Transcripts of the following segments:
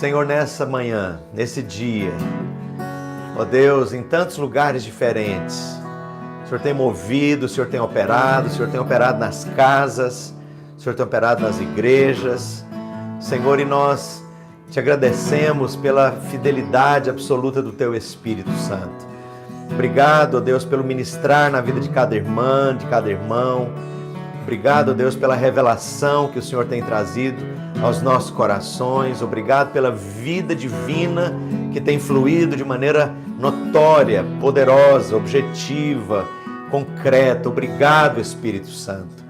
Senhor, nessa manhã, nesse dia, ó Deus, em tantos lugares diferentes, o Senhor tem movido, o Senhor tem operado nas casas, o Senhor tem operado nas igrejas, Senhor, e nós te agradecemos pela fidelidade absoluta do Teu Espírito Santo. Obrigado, ó Deus, pelo ministrar na vida de cada irmã, de cada irmão. Obrigado, ó Deus, pela revelação que o Senhor tem trazido aos nossos corações. Obrigado pela vida divina que tem fluído de maneira notória, poderosa, objetiva, concreta. Obrigado, Espírito Santo.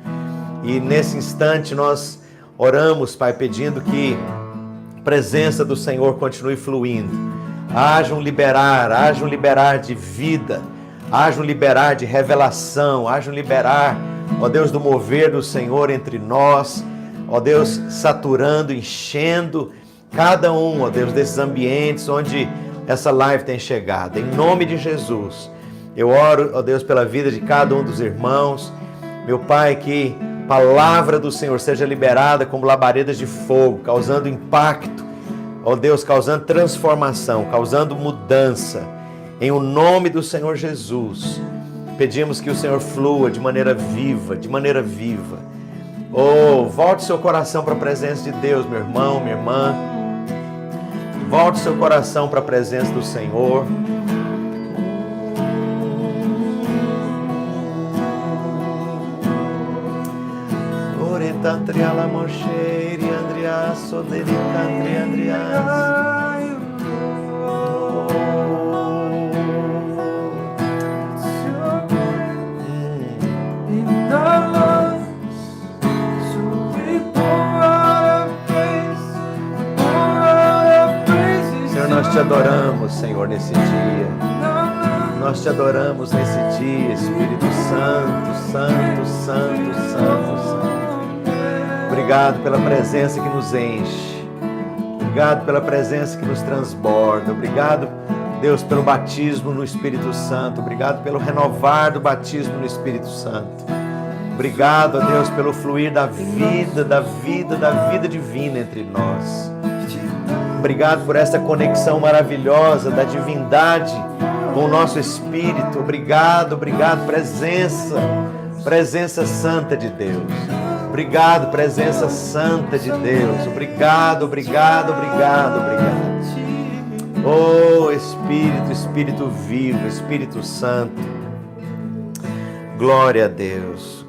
E nesse instante nós oramos, Pai, pedindo que a presença do Senhor continue fluindo. Haja um liberar de vida, haja um liberar de revelação, haja um liberar, ó Deus, do mover do Senhor entre nós, ó Deus, saturando, enchendo cada um, ó Deus, desses ambientes onde essa live tem chegado. Em nome de Jesus, eu oro, ó Deus, pela vida de cada um dos irmãos. Meu Pai, que a palavra do Senhor seja liberada como labaredas de fogo, causando impacto, ó Deus, causando transformação, causando mudança. Em o nome do Senhor Jesus, pedimos que o Senhor flua de maneira viva, de maneira viva. Oh, volte seu coração para a presença de Deus, meu irmão, minha irmã. Volte seu coração para a presença do Senhor. Orientantriala Mosheiri Andrias Sodericantri Andrias. Nós te adoramos, Senhor, nesse dia. Nós te adoramos nesse dia, Espírito Santo, Santo, Santo, Santo, Santo. Obrigado pela presença que nos enche. Obrigado pela presença que nos transborda. Obrigado, Deus, pelo batismo no Espírito Santo. Obrigado pelo renovar do batismo no Espírito Santo. Obrigado, Deus, pelo fluir da vida divina entre nós. Obrigado por essa conexão maravilhosa da divindade com o nosso espírito. Obrigado, presença santa de Deus. Obrigado, presença santa de Deus. Obrigado. Oh, Espírito vivo, Espírito Santo. Glória a Deus.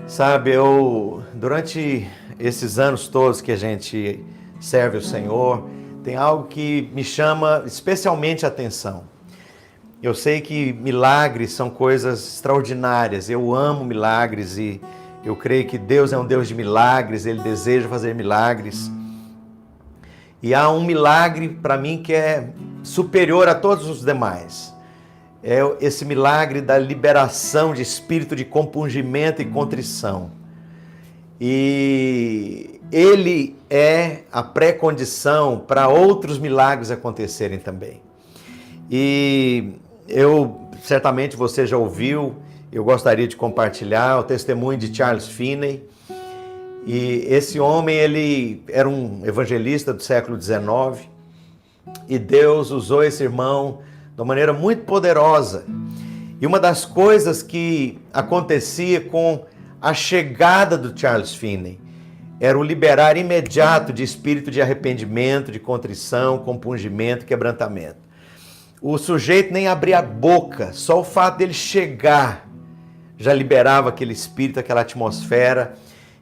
Sabe, durante esses anos todos que a gente serve o Senhor, tem algo que me chama especialmente a atenção. Eu sei que milagres são coisas extraordinárias, eu amo milagres e eu creio que Deus é um Deus de milagres, Ele deseja fazer milagres. E há um milagre para mim que é superior a todos os demais. É esse milagre da liberação de espírito de compungimento e contrição. E ele é a pré-condição para outros milagres acontecerem também. E certamente você já ouviu, eu gostaria de compartilhar o testemunho de Charles Finney. E esse homem, ele era um evangelista do século XIX e Deus usou esse irmão de uma maneira muito poderosa. E uma das coisas que acontecia com a chegada do Charles Finney era o liberar imediato de espírito de arrependimento, de contrição, compungimento, quebrantamento. O sujeito nem abria a boca, só o fato dele chegar já liberava aquele espírito, aquela atmosfera.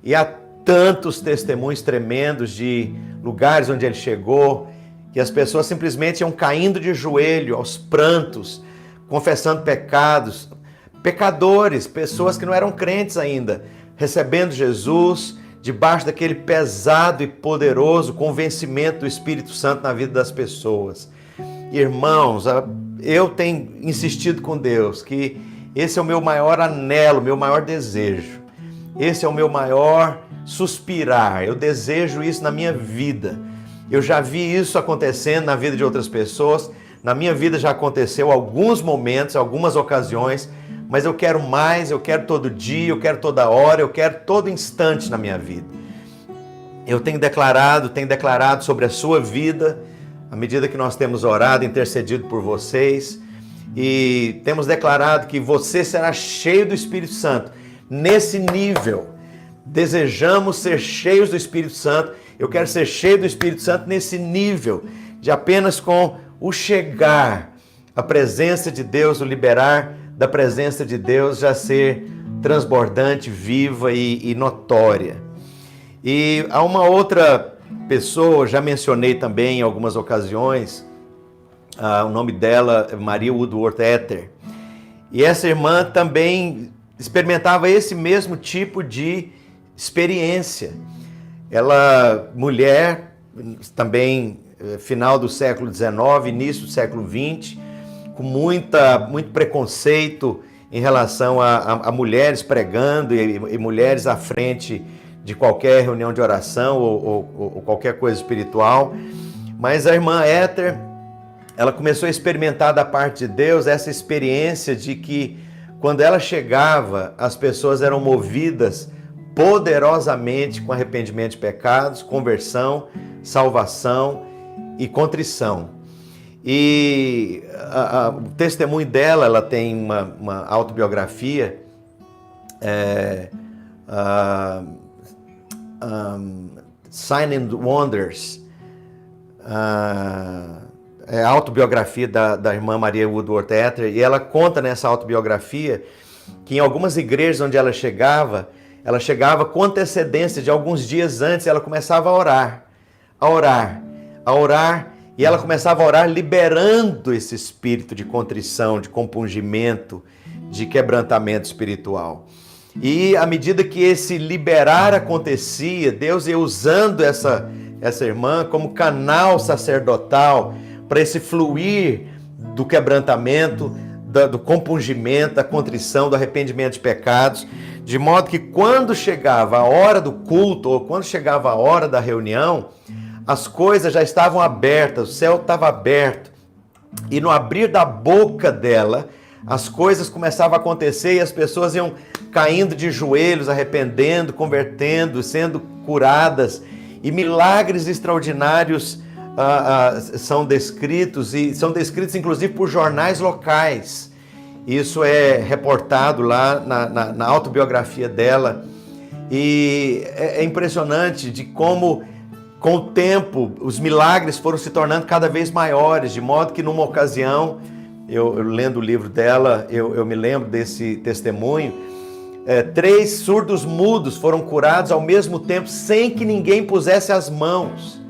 E há tantos testemunhos tremendos de lugares onde ele chegou, que as pessoas simplesmente iam caindo de joelho, aos prantos, confessando pecados, pecadores, pessoas que não eram crentes ainda, recebendo Jesus, debaixo daquele pesado e poderoso convencimento do Espírito Santo na vida das pessoas. Irmãos, eu tenho insistido com Deus que esse é o meu maior anelo, meu maior desejo. Esse é o meu maior suspirar. Eu desejo isso na minha vida. Eu já vi isso acontecendo na vida de outras pessoas. Na minha vida já aconteceu alguns momentos, algumas ocasiões, mas eu quero mais, eu quero todo dia, eu quero toda hora, eu quero todo instante na minha vida. Eu tenho declarado sobre a sua vida, à medida que nós temos orado, intercedido por vocês, e temos declarado que você será cheio do Espírito Santo. Nesse nível, desejamos ser cheios do Espírito Santo. Eu quero ser cheio do Espírito Santo nesse nível, de apenas com o chegar, a presença de Deus, o liberar da presença de Deus já ser transbordante, viva e notória. E há uma outra pessoa, já mencionei também em algumas ocasiões, o nome dela é Maria Woodworth Etter. E essa irmã também experimentava esse mesmo tipo de experiência. Ela, mulher, também final do século XIX, início do século XX, com muito preconceito em relação a mulheres pregando e mulheres à frente de qualquer reunião de oração ou qualquer coisa espiritual. Mas a irmã Etter, ela começou a experimentar da parte de Deus essa experiência de que quando ela chegava, as pessoas eram movidas poderosamente com arrependimento de pecados, conversão, salvação e contrição. E o testemunho dela, ela tem uma autobiografia, Signs and Wonders, é a autobiografia da irmã Maria Woodworth Etter, e ela conta nessa autobiografia que em algumas igrejas onde ela chegava com antecedência de alguns dias antes, ela começava a orar, e ela começava a orar liberando esse espírito de contrição, de compungimento, de quebrantamento espiritual. E à medida que esse liberar acontecia, Deus ia usando essa irmã como canal sacerdotal para esse fluir do quebrantamento, do compungimento, da contrição, do arrependimento de pecados, de modo que quando chegava a hora do culto ou quando chegava a hora da reunião, as coisas já estavam abertas, o céu estava aberto, e no abrir da boca dela, as coisas começavam a acontecer e as pessoas iam caindo de joelhos, arrependendo, convertendo, sendo curadas, e milagres extraordinários são descritos, e são descritos inclusive por jornais locais. Isso é reportado lá na autobiografia dela, e é impressionante de como, com o tempo, os milagres foram se tornando cada vez maiores, de modo que numa ocasião, eu lendo o livro dela, eu me lembro desse testemunho, 3 surdos mudos foram curados ao mesmo tempo, sem que ninguém pusesse as mãos.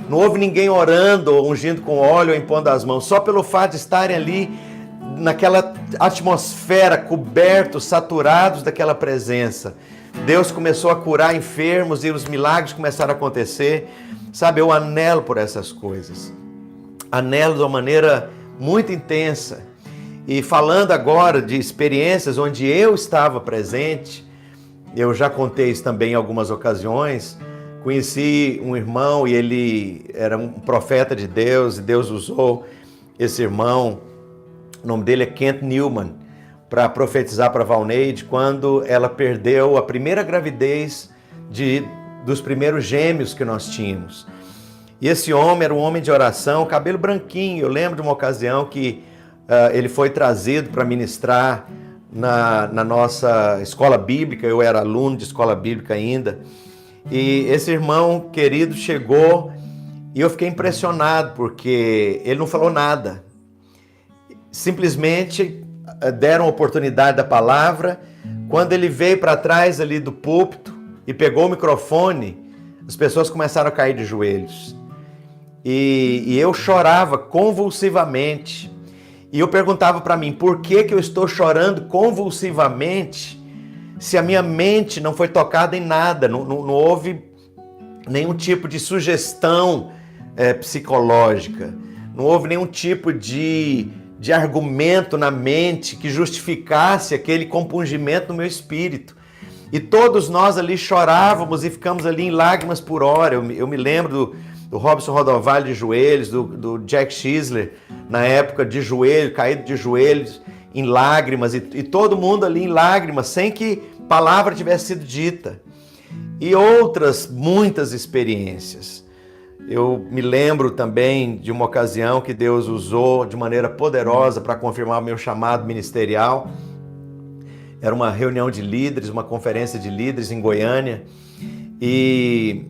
Não houve ninguém orando, ou ungindo com óleo, ou impondo as mãos, só pelo fato de estarem ali, naquela atmosfera, cobertos, saturados daquela presença. Deus começou a curar enfermos e os milagres começaram a acontecer. Sabe, eu anelo por essas coisas. Anelo de uma maneira muito intensa. E falando agora de experiências onde eu estava presente, eu já contei isso também em algumas ocasiões. Conheci um irmão e ele era um profeta de Deus, e Deus usou esse irmão, o nome dele é Kent Newman, para profetizar para Valneide quando ela perdeu a primeira gravidez dos primeiros gêmeos que nós tínhamos. E esse homem era um homem de oração, cabelo branquinho. Eu lembro de uma ocasião que ele foi trazido para ministrar na nossa escola bíblica. Eu era aluno de escola bíblica ainda. E esse irmão querido chegou e eu fiquei impressionado porque ele não falou nada. Simplesmente deram oportunidade da palavra. Quando ele veio para trás ali do púlpito e pegou o microfone, as pessoas começaram a cair de joelhos. E eu chorava convulsivamente. E eu perguntava para mim, por que eu estou chorando convulsivamente se a minha mente não foi tocada em nada? Não houve nenhum tipo de sugestão psicológica. Não houve nenhum tipo de argumento na mente que justificasse aquele compungimento no meu espírito. E todos nós ali chorávamos e ficamos ali em lágrimas por hora. Eu me lembro do Robson Rodovalho de joelhos, do Jack Schisler, na época de joelho, caído de joelhos, em lágrimas, e todo mundo ali em lágrimas, sem que palavra tivesse sido dita. e outras muitas experiências. Eu me lembro também de uma ocasião que Deus usou de maneira poderosa para confirmar o meu chamado ministerial. Era uma reunião de líderes, uma conferência de líderes em Goiânia, e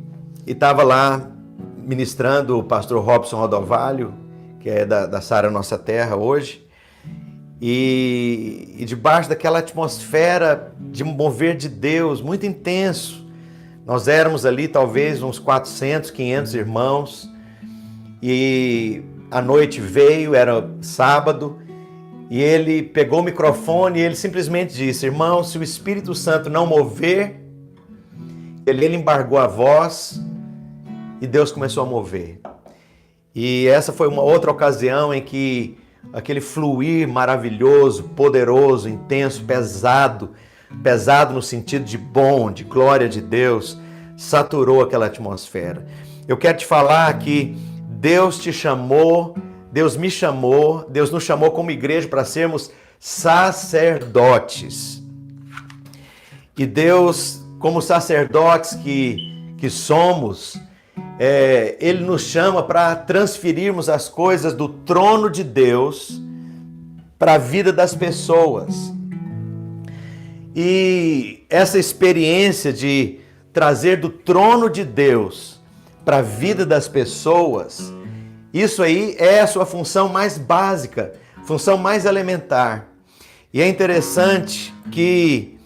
estava lá ministrando o pastor Robson Rodovalho, que é da Sara Nossa Terra hoje, e debaixo daquela atmosfera de um mover de Deus muito intenso. Nós éramos ali talvez uns 400, 500 irmãos, e a noite veio, era sábado, e ele pegou o microfone e ele simplesmente disse: irmão, se o Espírito Santo não mover, ele embargou a voz e Deus começou a mover. E essa foi uma outra ocasião em que aquele fluir maravilhoso, poderoso, intenso, pesado no sentido de bom, de glória de Deus, saturou aquela atmosfera. Eu quero te falar que Deus te chamou, Deus me chamou, Deus nos chamou como igreja para sermos sacerdotes. E Deus, como sacerdotes que somos, Ele nos chama para transferirmos as coisas do trono de Deus para a vida das pessoas. E essa experiência de trazer do trono de Deus para a vida das pessoas, isso aí é a sua função mais básica, função mais elementar. E é interessante que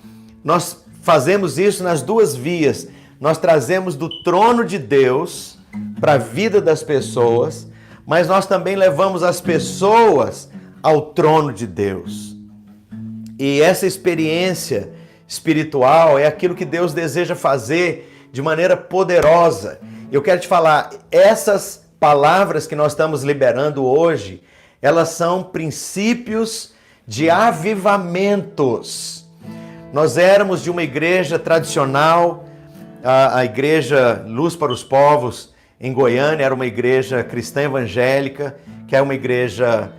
nós fazemos isso nas duas vias. Nós trazemos do trono de Deus para a vida das pessoas, mas nós também levamos as pessoas ao trono de Deus. E essa experiência espiritual é aquilo que Deus deseja fazer de maneira poderosa. Eu quero te falar, essas palavras que nós estamos liberando hoje, elas são princípios de avivamentos. Nós éramos de uma igreja tradicional, a igreja Luz para os Povos em Goiânia, era uma igreja cristã evangélica, que é uma igreja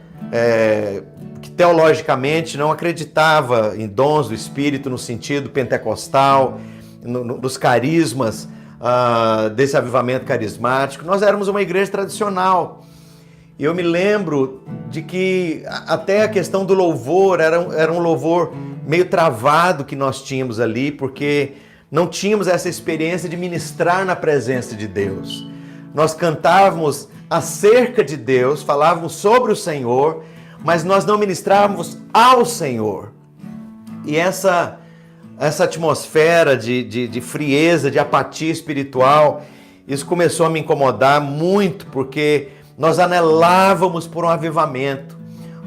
que teologicamente não acreditava em dons do Espírito no sentido pentecostal, nos carismas desse avivamento carismático. Nós éramos uma igreja tradicional. E eu me lembro de que até a questão do louvor era um louvor meio travado que nós tínhamos ali, porque não tínhamos essa experiência de ministrar na presença de Deus. Nós cantávamos acerca de Deus, falávamos sobre o Senhor, mas nós não ministrávamos ao Senhor. E essa atmosfera de frieza, de apatia espiritual, isso começou a me incomodar muito, porque nós anelávamos por um avivamento.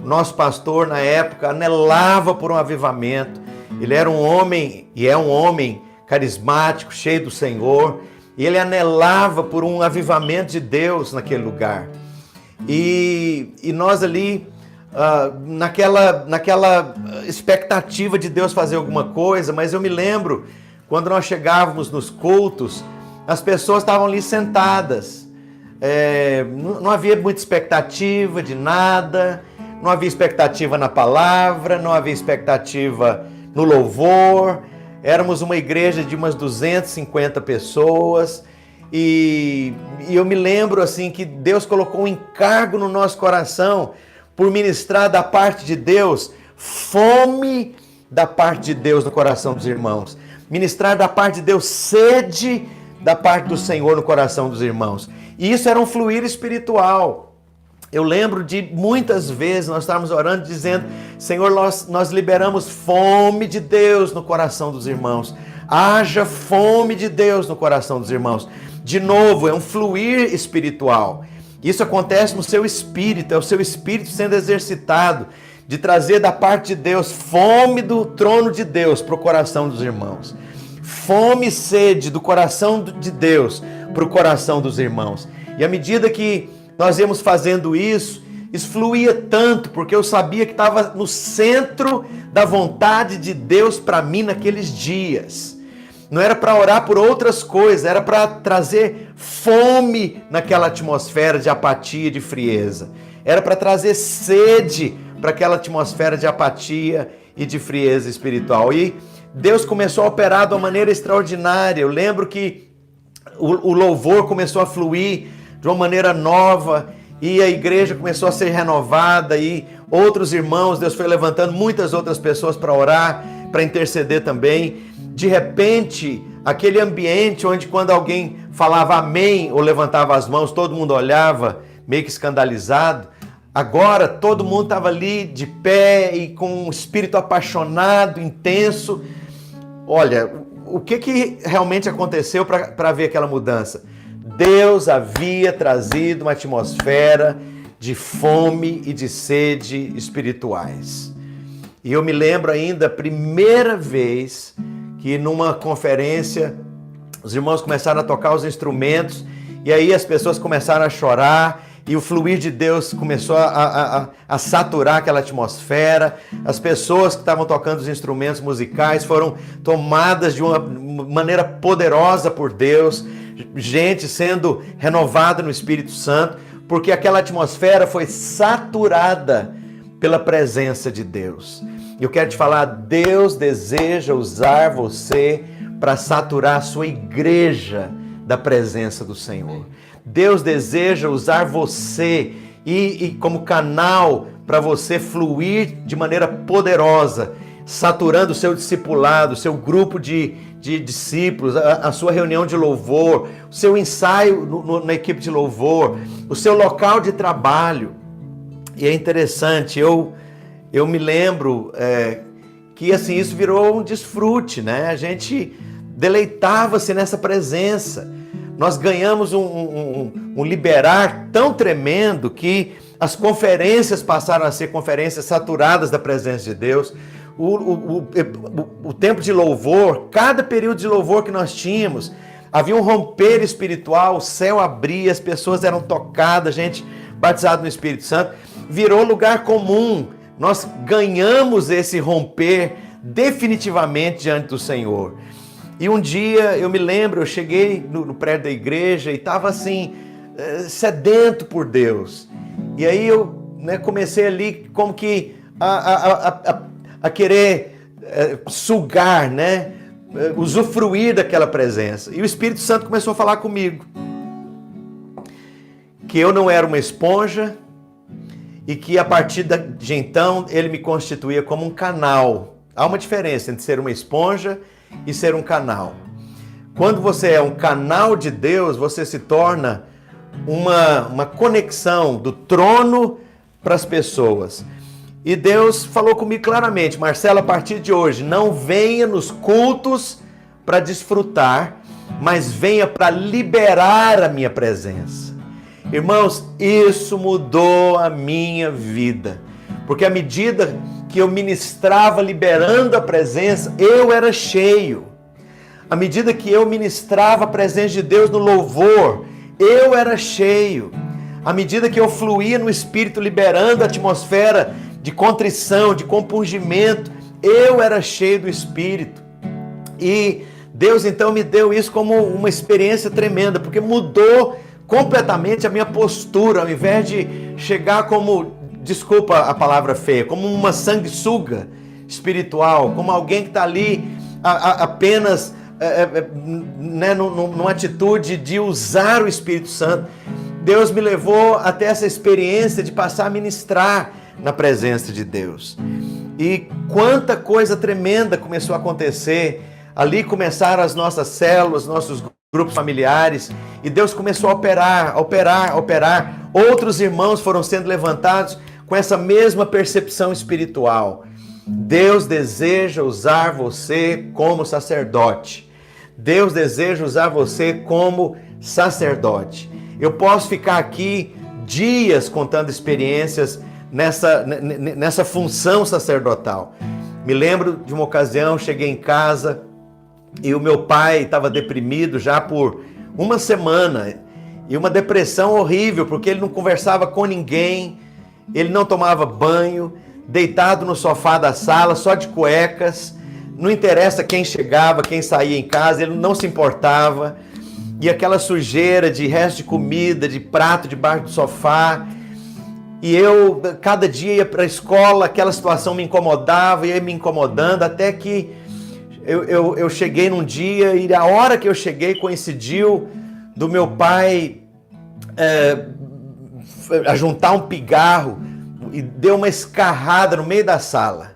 O nosso pastor, na época, anelava por um avivamento. Ele era um homem, e é um homem carismático, cheio do Senhor, e ele anelava por um avivamento de Deus naquele lugar. E nós ali, naquela expectativa de Deus fazer alguma coisa, mas eu me lembro, quando nós chegávamos nos cultos, as pessoas estavam ali sentadas, não havia muita expectativa de nada, não havia expectativa na palavra, não havia expectativa no louvor. Éramos uma igreja de umas 250 pessoas e eu me lembro assim que Deus colocou um encargo no nosso coração por ministrar da parte de Deus, fome da parte de Deus no coração dos irmãos. Ministrar da parte de Deus, sede da parte do Senhor no coração dos irmãos. E isso era um fluir espiritual. Eu lembro de muitas vezes nós estávamos orando dizendo: Senhor, nós liberamos fome de Deus no coração dos irmãos. Haja fome de Deus no coração dos irmãos. De novo, é um fluir espiritual. Isso acontece no seu espírito, é o seu espírito sendo exercitado de trazer da parte de Deus fome do trono de Deus para o coração dos irmãos. Fome e sede do coração de Deus para o coração dos irmãos. E à medida que nós íamos fazendo isso fluía tanto, porque eu sabia que estava no centro da vontade de Deus para mim naqueles dias. Não era para orar por outras coisas, era para trazer fome naquela atmosfera de apatia, de frieza. Era para trazer sede para aquela atmosfera de apatia e de frieza espiritual. E Deus começou a operar de uma maneira extraordinária. Eu lembro que o louvor começou a fluir de uma maneira nova e a igreja começou a ser renovada e outros irmãos, Deus foi levantando muitas outras pessoas para orar, para interceder também. De repente, aquele ambiente onde quando alguém falava amém ou levantava as mãos, todo mundo olhava meio que escandalizado. Agora todo mundo estava ali de pé e com um espírito apaixonado, intenso. Olha, o que realmente aconteceu para ver aquela mudança? Deus havia trazido uma atmosfera de fome e de sede espirituais. E eu me lembro ainda a primeira vez que numa conferência os irmãos começaram a tocar os instrumentos e aí as pessoas começaram a chorar e o fluir de Deus começou a saturar aquela atmosfera. As pessoas que estavam tocando os instrumentos musicais foram tomadas de uma maneira poderosa por Deus, gente sendo renovada no Espírito Santo, porque aquela atmosfera foi saturada pela presença de Deus. Eu quero te falar, Deus deseja usar você para saturar a sua igreja da presença do Senhor. Deus deseja usar você e como canal para você fluir de maneira poderosa, saturando o seu discipulado, o seu grupo de discípulos, a sua reunião de louvor, o seu ensaio na equipe de louvor, o seu local de trabalho. E é interessante, eu me lembro que assim, isso virou um desfrute, né? A gente deleitava-se nessa presença. Nós ganhamos um liberar tão tremendo que as conferências passaram a ser conferências saturadas da presença de Deus. O tempo de louvor, cada período de louvor que nós tínhamos, havia um romper espiritual, o céu abria, as pessoas eram tocadas, gente batizada no Espírito Santo, virou lugar comum. Nós ganhamos esse romper definitivamente diante do Senhor. E um dia, eu me lembro, eu cheguei no prédio da igreja e estava assim, sedento por Deus. E aí eu comecei ali como que a querer sugar, usufruir daquela presença. E o Espírito Santo começou a falar comigo que eu não era uma esponja e que a partir de então ele me constituía como um canal. Há uma diferença entre ser uma esponja e ser um canal. Quando você é um canal de Deus, você se torna uma conexão do trono para as pessoas. E Deus falou comigo claramente: Marcelo, a partir de hoje, não venha nos cultos para desfrutar, mas venha para liberar a minha presença. Irmãos, isso mudou a minha vida, porque à medida que eu ministrava liberando a presença, eu era cheio. À medida que eu ministrava a presença de Deus no louvor, eu era cheio. À medida que eu fluía no Espírito liberando a atmosfera de contrição, de compungimento, eu era cheio do Espírito. E Deus então me deu isso como uma experiência tremenda, porque mudou completamente a minha postura. Ao invés de chegar como, desculpa a palavra feia, como uma sanguessuga espiritual, como alguém que está ali apenas numa atitude de usar o Espírito Santo, Deus me levou até essa experiência de passar a ministrar na presença de Deus. E quanta coisa tremenda começou a acontecer. Ali começaram as nossas células, nossos grupos familiares, e Deus começou a operar. Outros irmãos foram sendo levantados com essa mesma percepção espiritual. Deus deseja usar você como sacerdote. Deus deseja usar você como sacerdote. Eu posso ficar aqui dias contando experiências nessa função sacerdotal. Me lembro de uma ocasião, cheguei em casa e o meu pai estava deprimido já por uma semana, e uma depressão horrível, porque ele não conversava com ninguém, ele não tomava banho, deitado no sofá da sala, só de cuecas, não interessa quem chegava, quem saía em casa, ele não se importava, e aquela sujeira de resto de comida, de prato debaixo do sofá, e eu cada dia ia para a escola, aquela situação me incomodava, ia me incomodando, até que eu cheguei num dia e a hora que eu cheguei coincidiu do meu pai ajuntar um pigarro e deu uma escarrada no meio da sala.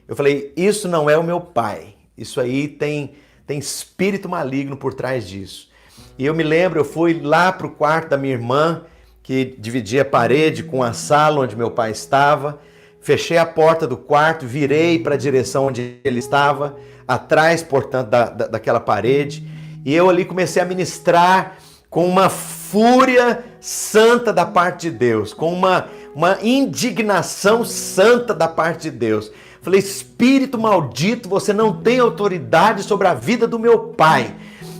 Eu falei, isso não é o meu pai, isso aí tem espírito maligno por trás disso. E eu me lembro, eu fui lá para o quarto da minha irmã, que dividia a parede com a sala onde meu pai estava, fechei a porta do quarto, virei para a direção onde ele estava, atrás, portanto, daquela parede, e eu ali comecei a ministrar com uma fúria santa da parte de Deus, com uma indignação santa da parte de Deus. Falei, espírito maldito, você não tem autoridade sobre a vida do meu pai.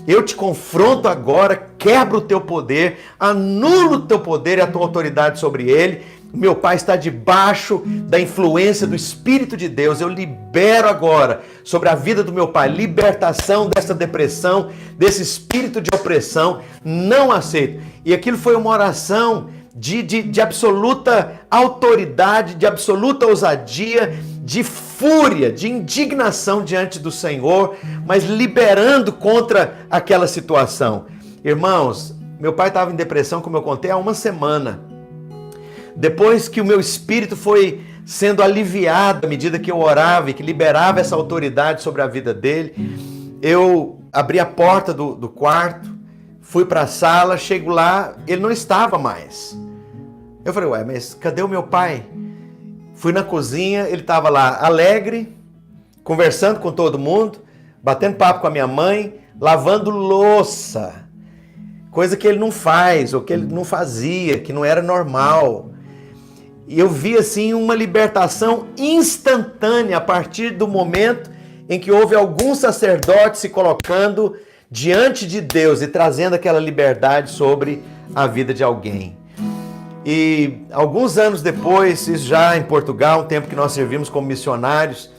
Eu te confronto agora, quebro o teu poder, anulo o teu poder e a tua autoridade sobre ele. Meu pai está debaixo da influência do Espírito de Deus. Eu libero agora sobre a vida do meu pai, libertação dessa depressão, desse espírito de opressão. Não aceito. E aquilo foi uma oração de absoluta autoridade, de absoluta ousadia, de fúria, de indignação diante do Senhor, mas liberando contra aquela situação. Irmãos, meu pai estava em depressão, como eu contei, há uma semana. Depois que o meu espírito foi sendo aliviado à medida que eu orava e que liberava essa autoridade sobre a vida dele, eu abri a porta do quarto, fui para a sala, chego lá, ele não estava mais. Eu falei, ué, mas cadê o meu pai? Fui na cozinha, ele estava lá alegre, conversando com todo mundo, batendo papo com a minha mãe, lavando louça. Coisa que ele não faz, ou que ele não fazia, que não era normal. E eu vi assim uma libertação instantânea a partir do momento em que houve algum sacerdote se colocando diante de Deus e trazendo aquela liberdade sobre a vida de alguém. E alguns anos depois, isso já em Portugal, um tempo que nós servimos como missionários,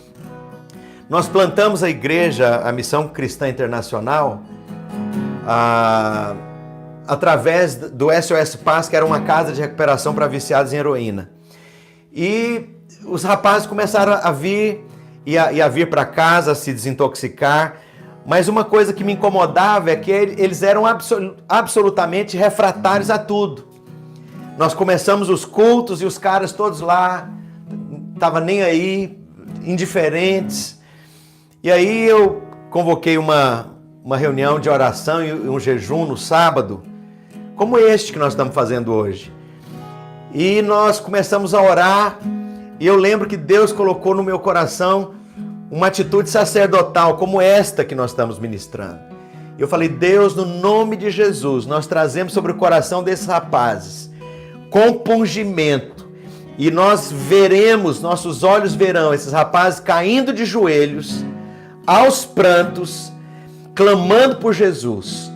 nós plantamos a igreja, a Missão Cristã Internacional, através do SOS Paz, que era uma casa de recuperação para viciados em heroína. E os rapazes começaram a vir para casa, a se desintoxicar, mas uma coisa que me incomodava é que eles eram absolutamente refratários a tudo. Nós começamos os cultos e os caras todos lá, estavam nem aí, indiferentes. E aí eu convoquei uma reunião de oração e um jejum no sábado, como este que nós estamos fazendo hoje. E nós começamos a orar, e eu lembro que Deus colocou no meu coração uma atitude sacerdotal, como esta que nós estamos ministrando. Eu falei, Deus, no nome de Jesus, nós trazemos sobre o coração desses rapazes compungimento, e nós veremos, nossos olhos verão esses rapazes caindo de joelhos, aos prantos, clamando por Jesus.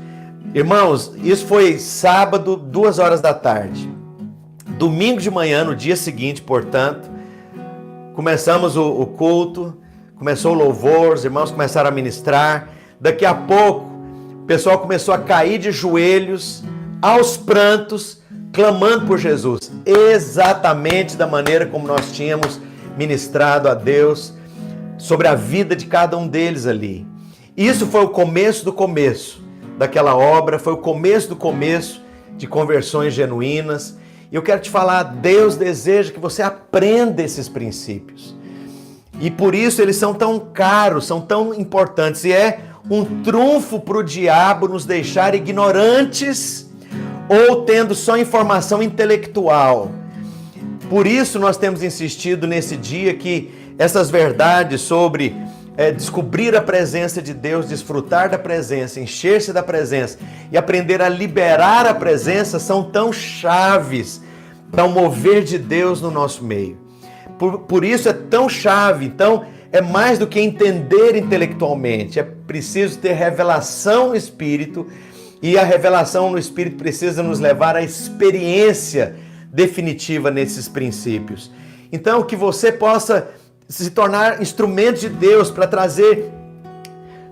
Irmãos, isso foi sábado, 2 horas da tarde. Domingo de manhã, no dia seguinte, portanto, começamos o culto, começou o louvor, os irmãos começaram a ministrar. Daqui a pouco, o pessoal começou a cair de joelhos, aos prantos, clamando por Jesus, exatamente da maneira como nós tínhamos ministrado a Deus sobre a vida de cada um deles ali. Isso foi o começo do começo daquela obra, foi o começo do começo de conversões genuínas. E eu quero te falar, Deus deseja que você aprenda esses princípios. E por isso eles são tão caros, são tão importantes. E é um trunfo para o diabo nos deixar ignorantes ou tendo só informação intelectual. Por isso nós temos insistido nesse dia que essas verdades sobre descobrir a presença de Deus, desfrutar da presença, encher-se da presença e aprender a liberar a presença são tão chaves para o mover de Deus no nosso meio. Por isso é tão chave. Então é mais do que entender intelectualmente, é preciso ter revelação no Espírito, e a revelação no Espírito precisa nos levar à experiência definitiva nesses princípios. Então, que você possa se tornar instrumento de Deus para trazer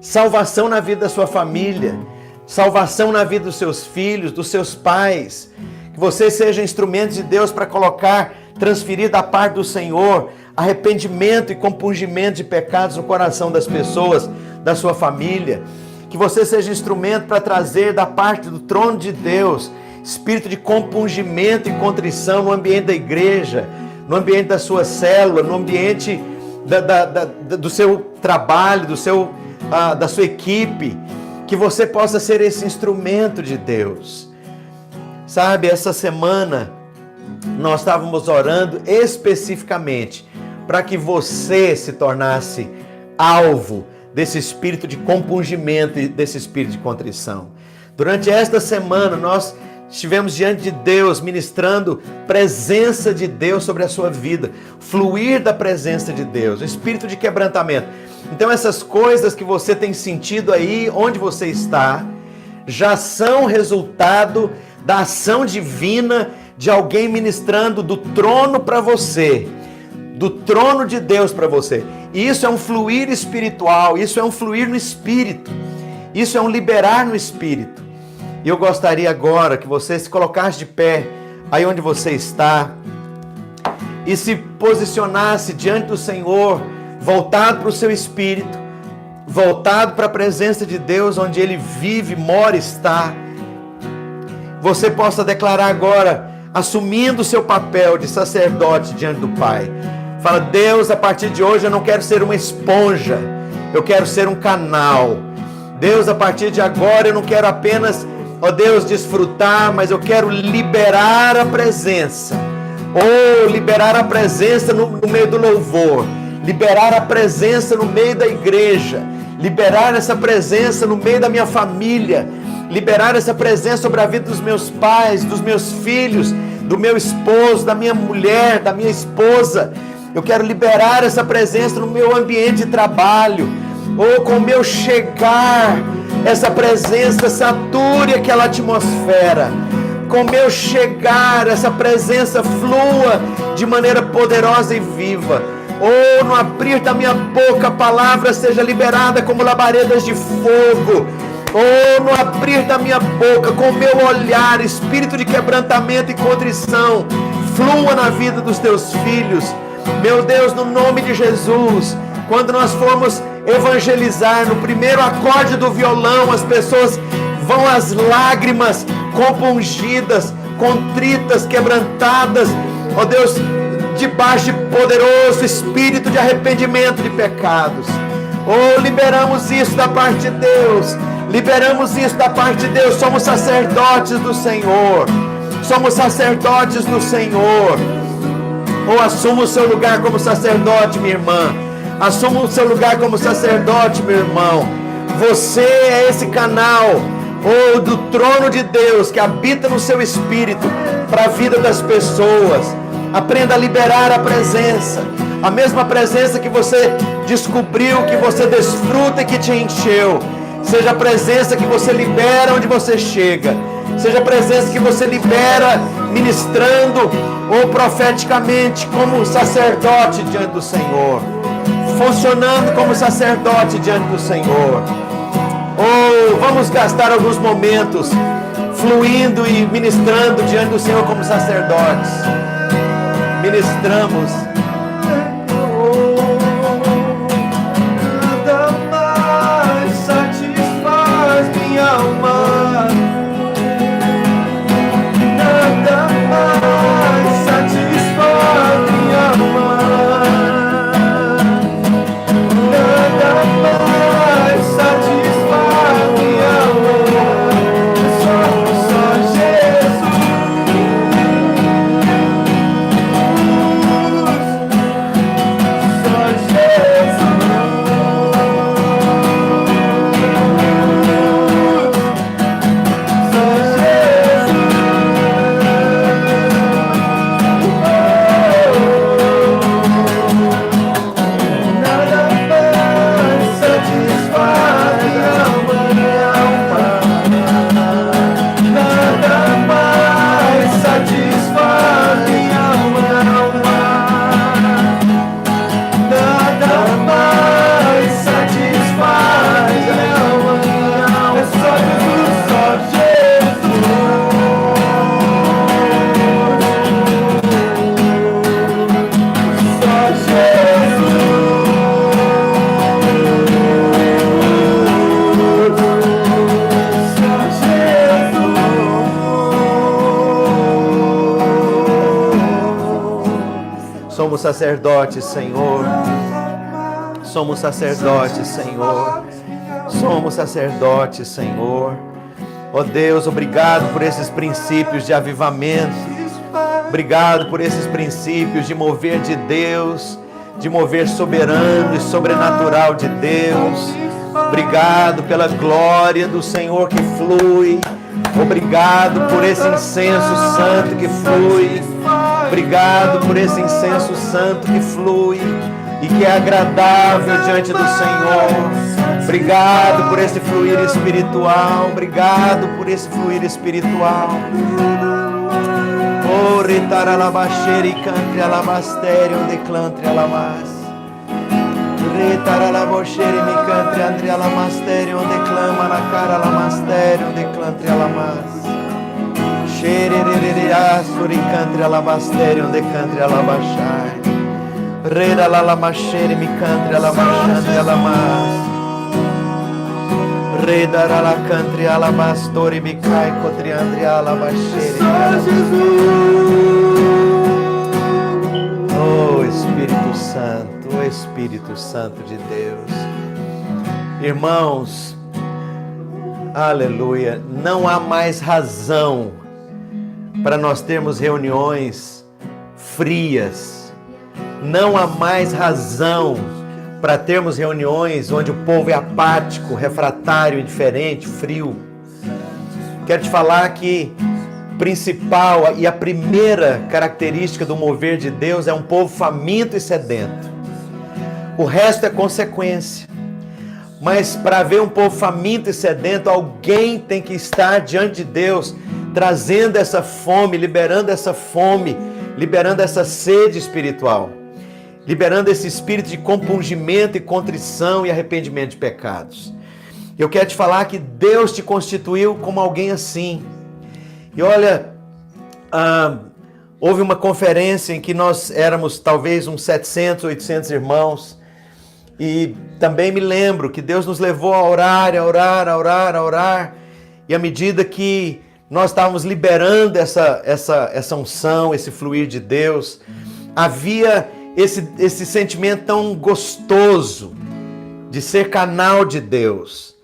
salvação na vida da sua família, salvação na vida dos seus filhos, dos seus pais. Que você seja instrumento de Deus para colocar transferir da parte do Senhor arrependimento e compungimento de pecados no coração das pessoas, da sua família. Que você seja instrumento para trazer da parte do trono de Deus espírito de compungimento e contrição no ambiente da igreja, no ambiente da sua célula, no ambiente do seu trabalho, da sua equipe. Que você possa ser esse instrumento de Deus. Sabe, essa semana nós estávamos orando especificamente para que você se tornasse alvo desse espírito de compungimento e desse espírito de contrição. Durante esta semana nós estivemos diante de Deus, ministrando presença de Deus sobre a sua vida, fluir da presença de Deus, o espírito de quebrantamento. Então essas coisas que você tem sentido aí, onde você está, já são resultado da ação divina de alguém ministrando do trono para você, do trono de Deus para você. E isso é um fluir espiritual, isso é um fluir no espírito, isso é um liberar no espírito. E eu gostaria agora que você se colocasse de pé aí onde você está e se posicionasse diante do Senhor, voltado para o seu espírito, voltado para a presença de Deus, onde Ele vive, mora, está. Você possa declarar agora, assumindo o seu papel de sacerdote diante do Pai. Fala: Deus, a partir de hoje eu não quero ser uma esponja, eu quero ser um canal. Deus, a partir de agora eu não quero apenas, ó Deus, desfrutar, mas eu quero liberar a presença. Liberar a presença no meio do louvor, liberar a presença no meio da igreja, liberar essa presença no meio da minha família, liberar essa presença sobre a vida dos meus pais, dos meus filhos, do meu esposo, da minha mulher, da minha esposa. Eu quero liberar essa presença no meu ambiente de trabalho. Com o meu chegar, essa presença sature aquela atmosfera. Com o meu chegar, essa presença flua de maneira poderosa e viva. No abrir da minha boca, a palavra seja liberada como labaredas de fogo. No abrir da minha boca, com o meu olhar, espírito de quebrantamento e contrição, flua na vida dos teus filhos. Meu Deus, no nome de Jesus, quando nós formos evangelizar, no primeiro acorde do violão, as pessoas vão às lágrimas, compungidas, contritas, quebrantadas, ó Deus, debaixo de poderoso espírito de arrependimento de pecados. Liberamos isso da parte de Deus, liberamos isso da parte de Deus. Somos sacerdotes do Senhor, somos sacerdotes do Senhor. Assuma o seu lugar como sacerdote, minha irmã. Assuma o seu lugar como sacerdote, meu irmão. Você é esse canal, do trono de Deus, que habita no seu espírito, para a vida das pessoas. Aprenda a liberar a presença, a mesma presença que você descobriu, que você desfruta e que te encheu. Seja a presença que você libera onde você chega. Seja a presença que você libera ministrando ou profeticamente como sacerdote diante do Senhor. Funcionando como sacerdote diante do Senhor. Vamos gastar alguns momentos fluindo e ministrando diante do Senhor como sacerdotes. Ministramos. Nada mais satisfaz minha alma. Nada mais satisfaz minha alma. Nada mais satisfaz minha alma. Só Jesus. Somos sacerdotes, Senhor. Somos sacerdotes, Senhor. Somos sacerdotes, Senhor. Ó Deus, obrigado por esses princípios de avivamento. Obrigado por esses princípios de mover de Deus, de mover soberano e sobrenatural de Deus. Obrigado pela glória do Senhor que flui. Obrigado por esse incenso santo que flui. Obrigado por esse incenso santo que flui e que é agradável diante do Senhor. Obrigado por esse fluir espiritual. Obrigado por esse fluir espiritual. Oh, ritaralabaxere cantre alabastério declantre alamas. Ritaralaboxere me cantre andre alamastério declama na cara alamastério declantre alamas. Xerereriasuri cantre alabastério declantre alabaxai. Rera lalamaxere me cantre alabaxante alamas. Redara la country alabastori bicai cotriandri alabaxere. Oh Espírito Santo de Deus. Irmãos, aleluia, não há mais razão para nós termos reuniões frias. Não há mais razão para termos reuniões onde o povo é apático, refratário, indiferente, frio. Quero te falar que principal e a primeira característica do mover de Deus é um povo faminto e sedento. O resto é consequência. Mas para ver um povo faminto e sedento, alguém tem que estar diante de Deus, trazendo essa fome, liberando essa sede espiritual. Liberando esse espírito de compungimento e contrição e arrependimento de pecados. Eu quero te falar que Deus te constituiu como alguém assim. E olha, houve uma conferência em que nós éramos talvez uns 700, 800 irmãos. E também me lembro que Deus nos levou a orar. E à medida que nós estávamos liberando essa unção, esse fluir de Deus, havia esse sentimento tão gostoso de ser canal de Deus.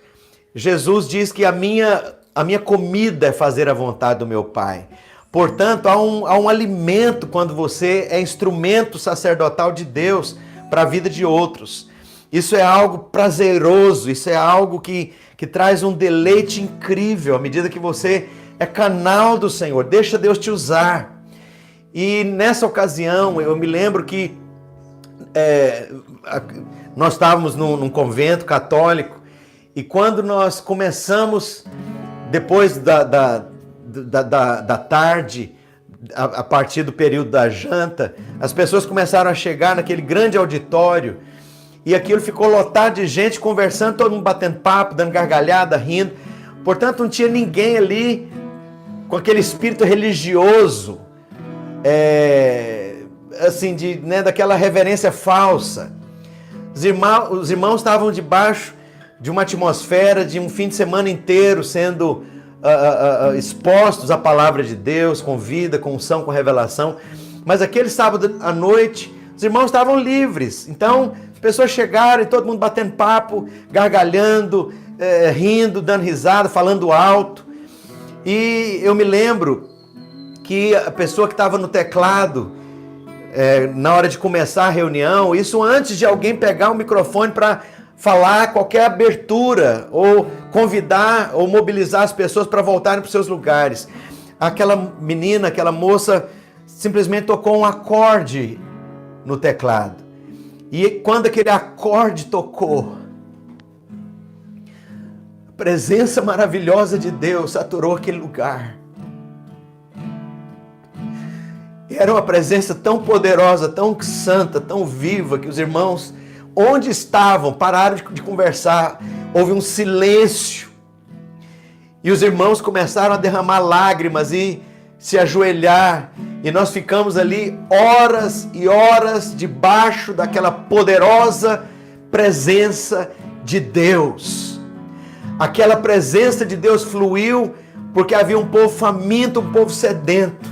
Jesus diz que a minha comida é fazer a vontade do meu Pai. Portanto, há um alimento quando você é instrumento sacerdotal de Deus para a vida de outros. Isso é algo prazeroso, isso é algo que traz um deleite incrível à medida que você é canal do Senhor. Deixa Deus te usar. E nessa ocasião, eu me lembro que nós estávamos num convento católico e quando nós começamos, depois da tarde, a partir do período da janta, as pessoas começaram a chegar naquele grande auditório e aquilo ficou lotado de gente conversando, todo mundo batendo papo, dando gargalhada, rindo. Portanto, não tinha ninguém ali com aquele espírito religioso, assim, daquela reverência falsa. Os irmãos estavam debaixo de uma atmosfera de um fim de semana inteiro sendo expostos à palavra de Deus, com vida, com unção, com revelação. Mas aquele sábado à noite, os irmãos estavam livres. Então, as pessoas chegaram e todo mundo batendo papo, gargalhando, rindo, dando risada, falando alto. E eu me lembro que a pessoa que estava no teclado, na hora de começar a reunião, isso antes de alguém pegar o microfone para falar qualquer abertura, ou convidar, ou mobilizar as pessoas para voltarem para os seus lugares. Aquela menina, aquela moça, simplesmente tocou um acorde no teclado. E quando aquele acorde tocou, a presença maravilhosa de Deus saturou aquele lugar. Era uma presença tão poderosa, tão santa, tão viva, que os irmãos, onde estavam, pararam de conversar. Houve um silêncio. E os irmãos começaram a derramar lágrimas e se ajoelhar. E nós ficamos ali horas e horas debaixo daquela poderosa presença de Deus. Aquela presença de Deus fluiu porque havia um povo faminto, um povo sedento.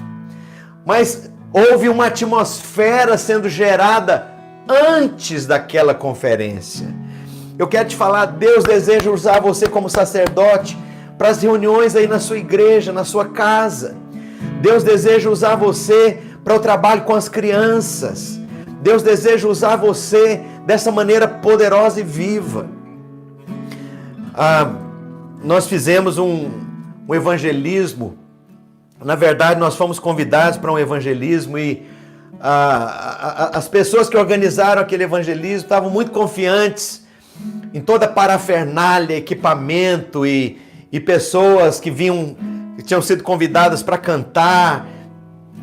Mas Houve uma atmosfera sendo gerada antes daquela conferência. Eu quero te falar, Deus deseja usar você como sacerdote para as reuniões aí na sua igreja, na sua casa. Deus deseja usar você para o trabalho com as crianças. Deus deseja usar você dessa maneira poderosa e viva. Nós fizemos um evangelismo. Na verdade, nós fomos convidados para um evangelismo e as pessoas que organizaram aquele evangelismo estavam muito confiantes em toda a parafernália, equipamento e pessoas que tinham sido convidadas para cantar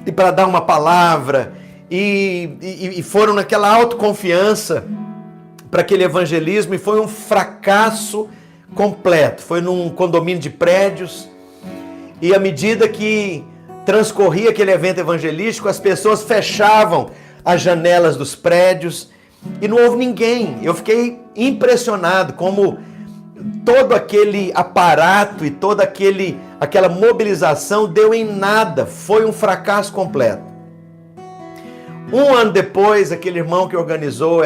e para dar uma palavra e foram naquela autoconfiança para aquele evangelismo e foi um fracasso completo. Foi num condomínio de prédios e à medida que transcorria aquele evento evangelístico, as pessoas fechavam as janelas dos prédios e não houve ninguém. Eu fiquei impressionado como todo aquele aparato e toda aquela mobilização deu em nada, foi um fracasso completo. Um ano depois, aquele irmão que organizou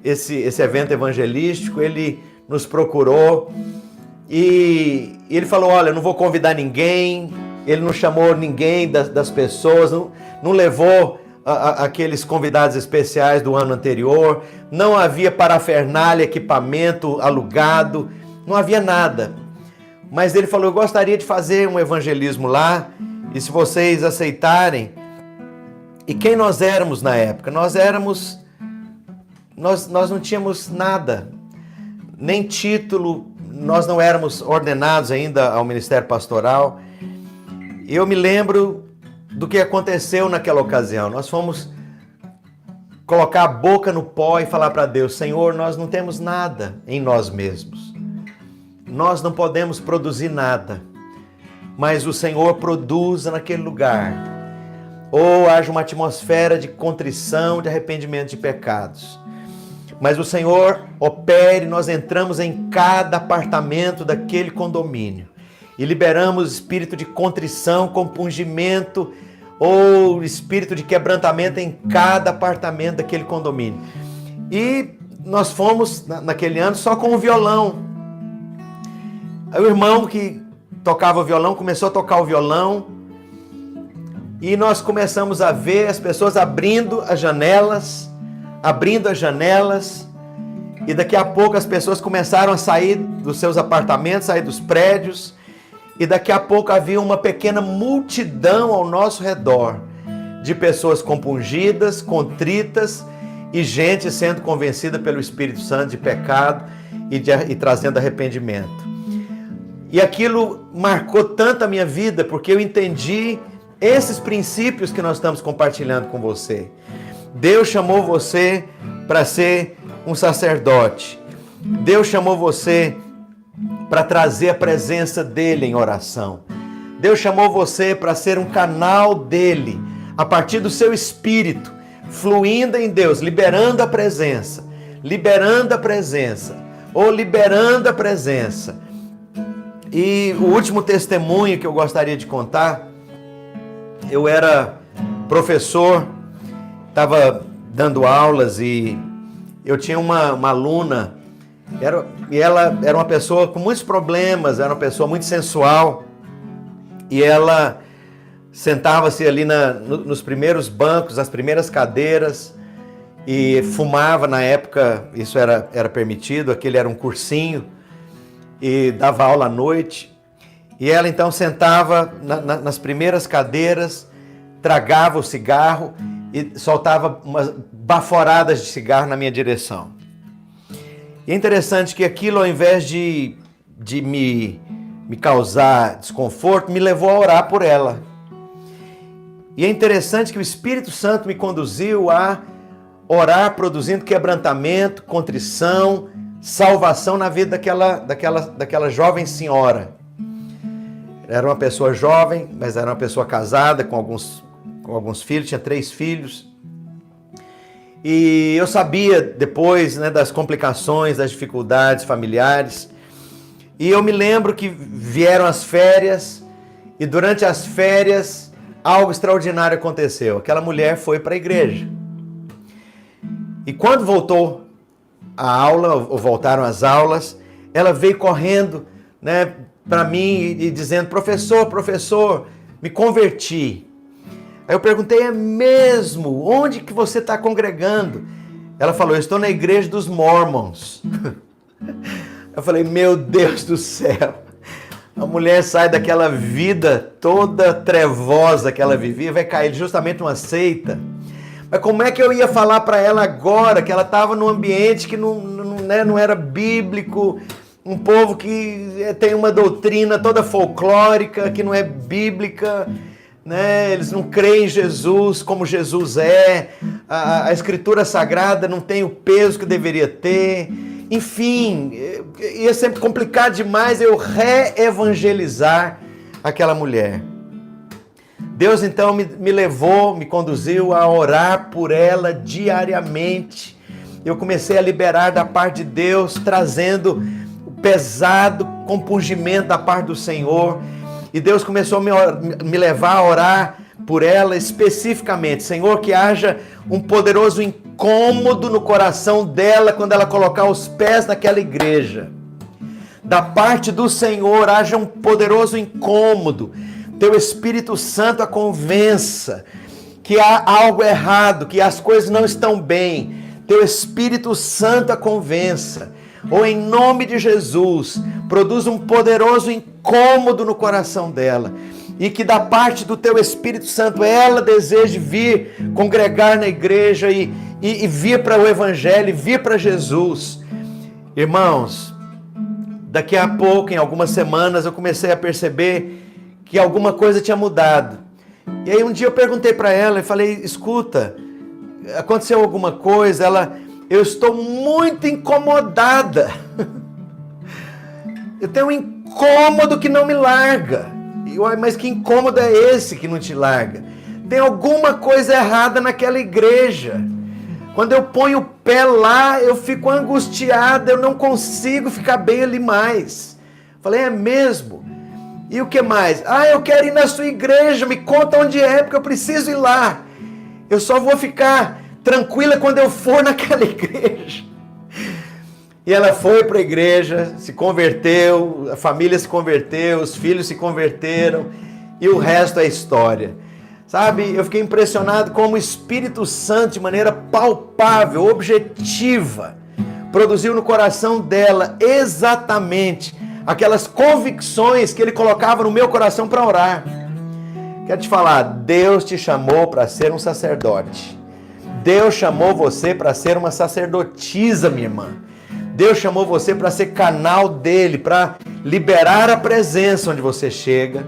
esse evento evangelístico, ele nos procurou e ele falou, olha, eu não vou convidar ninguém. Ele não chamou ninguém das pessoas, não levou aqueles convidados especiais do ano anterior, não havia parafernália, equipamento alugado, não havia nada. Mas ele falou, eu gostaria de fazer um evangelismo lá, e se vocês aceitarem. E quem nós éramos na época? Nós não tínhamos nada, nem título, nós não éramos ordenados ainda ao ministério pastoral. Eu me lembro do que aconteceu naquela ocasião. Nós fomos colocar a boca no pó e falar para Deus, Senhor, nós não temos nada em nós mesmos. Nós não podemos produzir nada, mas o Senhor produz naquele lugar. Ou haja uma atmosfera de contrição, de arrependimento de pecados. Mas o Senhor opere, nós entramos em cada apartamento daquele condomínio e liberamos espírito de contrição, compungimento ou espírito de quebrantamento em cada apartamento daquele condomínio. E nós fomos naquele ano só com o violão. Aí o irmão que tocava o violão começou a tocar o violão e nós começamos a ver as pessoas abrindo as janelas e daqui a pouco as pessoas começaram a sair dos seus apartamentos, sair dos prédios. E daqui a pouco havia uma pequena multidão ao nosso redor de pessoas compungidas, contritas e gente sendo convencida pelo Espírito Santo de pecado e trazendo arrependimento. E aquilo marcou tanto a minha vida porque eu entendi esses princípios que nós estamos compartilhando com você. Deus chamou você para ser um sacerdote. Deus chamou você para trazer a presença dele em oração. Deus chamou você para ser um canal dele, a partir do seu espírito, fluindo em Deus, liberando a presença. E o último testemunho que eu gostaria de contar, eu era professor, estava dando aulas e eu tinha uma aluna. Ela era uma pessoa com muitos problemas, era uma pessoa muito sensual. E ela sentava-se ali nos primeiros bancos, nas primeiras cadeiras, e fumava na época, isso era permitido, aquele era um cursinho, e dava aula à noite. E ela então sentava nas primeiras cadeiras, tragava o cigarro e soltava umas baforadas de cigarro na minha direção. E é interessante que aquilo, ao invés de me causar desconforto, me levou a orar por ela. E é interessante que o Espírito Santo me conduziu a orar produzindo quebrantamento, contrição, salvação na vida daquela jovem senhora. Era uma pessoa jovem, mas era uma pessoa casada com alguns filhos, tinha 3 filhos. E eu sabia depois, das complicações, das dificuldades familiares. E eu me lembro que vieram as férias e durante as férias algo extraordinário aconteceu. Aquela mulher foi para a igreja. E quando voltou a aula, ou voltaram as aulas, ela veio correndo, né, para mim e dizendo: professor, me converti. Aí eu perguntei: é mesmo? Onde que você está congregando? Ela falou: eu estou na igreja dos Mormons. Eu falei: meu Deus do céu. A mulher sai daquela vida toda trevosa que ela vivia, vai cair justamente numa seita. Mas como é que eu ia falar para ela agora que ela estava num ambiente que não era bíblico, um povo que tem uma doutrina toda folclórica, que não é bíblica, né? Eles não creem em Jesus como Jesus é, a Escritura Sagrada não tem o peso que deveria ter. Enfim, ia ser complicado demais eu reevangelizar aquela mulher. Deus então me levou, me conduziu a orar por ela diariamente. Eu comecei a liberar da parte de Deus, trazendo o pesado compungimento da parte do Senhor. E Deus começou a me levar a orar por ela especificamente. Senhor, que haja um poderoso incômodo no coração dela quando ela colocar os pés naquela igreja. Da parte do Senhor, haja um poderoso incômodo. Teu Espírito Santo a convença que há algo errado, que as coisas não estão bem. Teu Espírito Santo a convença. Ou em nome de Jesus, produz um poderoso incômodo no coração dela. E que da parte do Teu Espírito Santo ela deseje vir congregar na igreja e vir para o Evangelho, vir para Jesus. Irmãos, daqui a pouco, em algumas semanas, eu comecei a perceber que alguma coisa tinha mudado. E aí um dia eu perguntei para ela e falei: escuta, aconteceu alguma coisa? Eu estou muito incomodada. Eu tenho um incômodo que não me larga. Mas que incômodo é esse que não te larga? Tem alguma coisa errada naquela igreja. Quando eu ponho o pé lá, eu fico angustiada, eu não consigo ficar bem ali mais. Falei: é mesmo? E o que mais? Eu quero ir na sua igreja, me conta onde é, porque eu preciso ir lá. Eu só vou ficar tranquila quando eu for naquela igreja. E ela foi para a igreja, se converteu, a família se converteu, os filhos se converteram, e o resto é história. Sabe, eu fiquei impressionado como o Espírito Santo, de maneira palpável, objetiva, produziu no coração dela exatamente aquelas convicções que Ele colocava no meu coração para orar. Quero te falar, Deus te chamou para ser um sacerdote. Deus chamou você para ser uma sacerdotisa, minha irmã. Deus chamou você para ser canal dele, para liberar a presença onde você chega.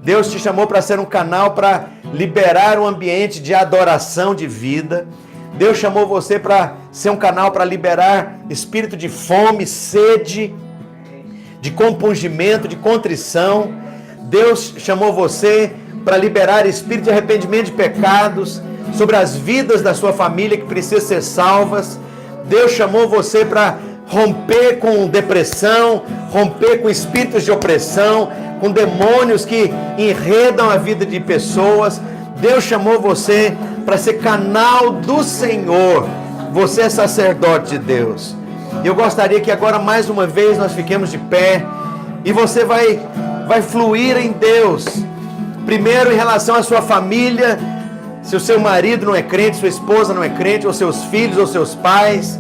Deus te chamou para ser um canal para liberar um ambiente de adoração de vida. Deus chamou você para ser um canal para liberar espírito de fome, sede, de compungimento, de contrição. Deus chamou você para liberar espírito de arrependimento de pecados sobre as vidas da sua família que precisam ser salvas. Deus chamou você para romper com depressão, romper com espíritos de opressão, com demônios que enredam a vida de pessoas. Deus chamou você para ser canal do Senhor. Você é sacerdote de Deus. Eu gostaria que agora mais uma vez nós fiquemos de pé e você vai fluir em Deus. Primeiro em relação à sua família, se o seu marido não é crente, sua esposa não é crente, ou seus filhos, ou seus pais.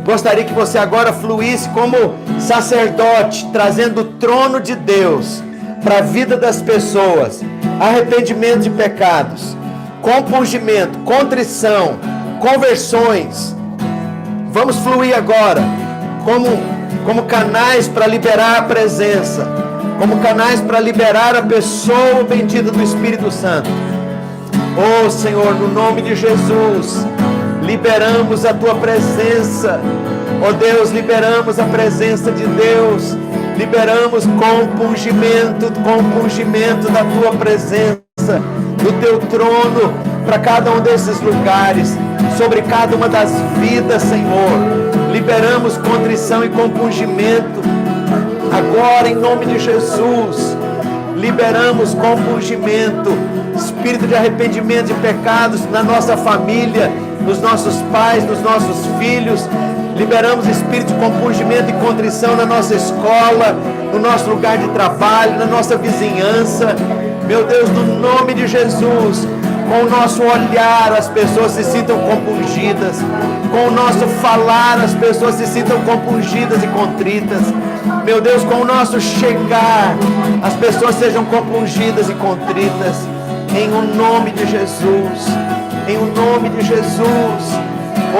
Gostaria que você agora fluísse como sacerdote, trazendo o trono de Deus para a vida das pessoas. Arrependimento de pecados, compungimento, contrição, conversões. Vamos fluir agora como canais para liberar a presença, como canais para liberar a pessoa bendita do Espírito Santo. Oh Senhor, no nome de Jesus, liberamos a Tua presença. Oh Deus, liberamos a presença de Deus. Liberamos compungimento da Tua presença, do Teu trono, para cada um desses lugares, sobre cada uma das vidas, Senhor. Liberamos contrição e compungimento. Agora, em nome de Jesus, liberamos compungimento espírito de arrependimento de pecados na nossa família, nos nossos pais, nos nossos filhos. Liberamos espírito de compungimento e contrição na nossa escola, no nosso lugar de trabalho, na nossa vizinhança. Meu Deus, no nome de Jesus, com o nosso olhar as pessoas se sintam compungidas, com o nosso falar as pessoas se sintam compungidas e contritas. Meu Deus, com o nosso chegar as pessoas sejam compungidas e contritas. Em o nome de Jesus, em o nome de Jesus.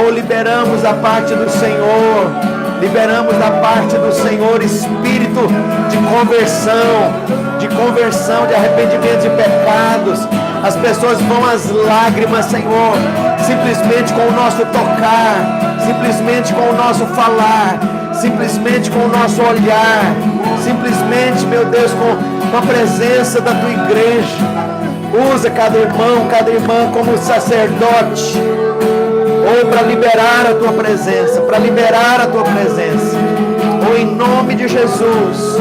Ou liberamos da parte do Senhor, liberamos da parte do Senhor espírito de conversão, de arrependimento de pecados. As pessoas vão às lágrimas, Senhor, simplesmente com o nosso tocar, simplesmente com o nosso falar, simplesmente com o nosso olhar, simplesmente, meu Deus, com a presença da Tua igreja. Usa cada irmão, cada irmã como sacerdote, ou para liberar a Tua presença, para liberar a Tua presença, ou em nome de Jesus.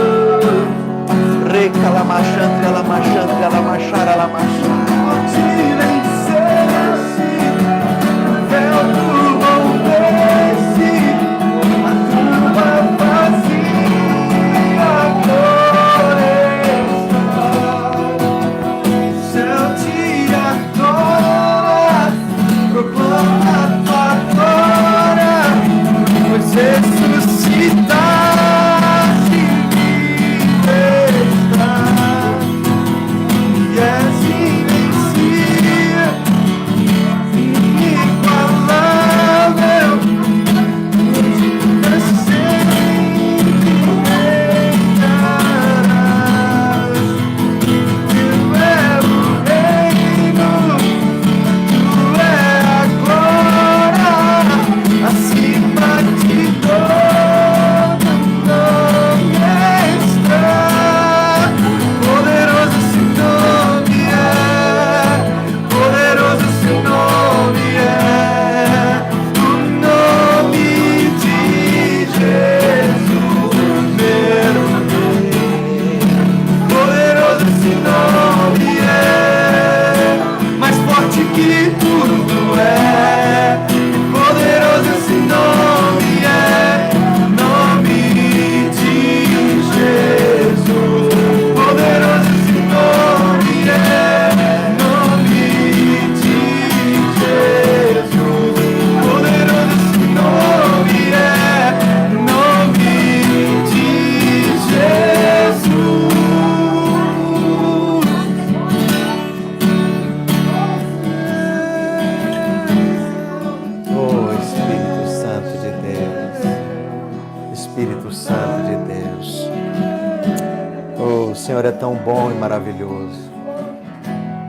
Senhor é tão bom e maravilhoso.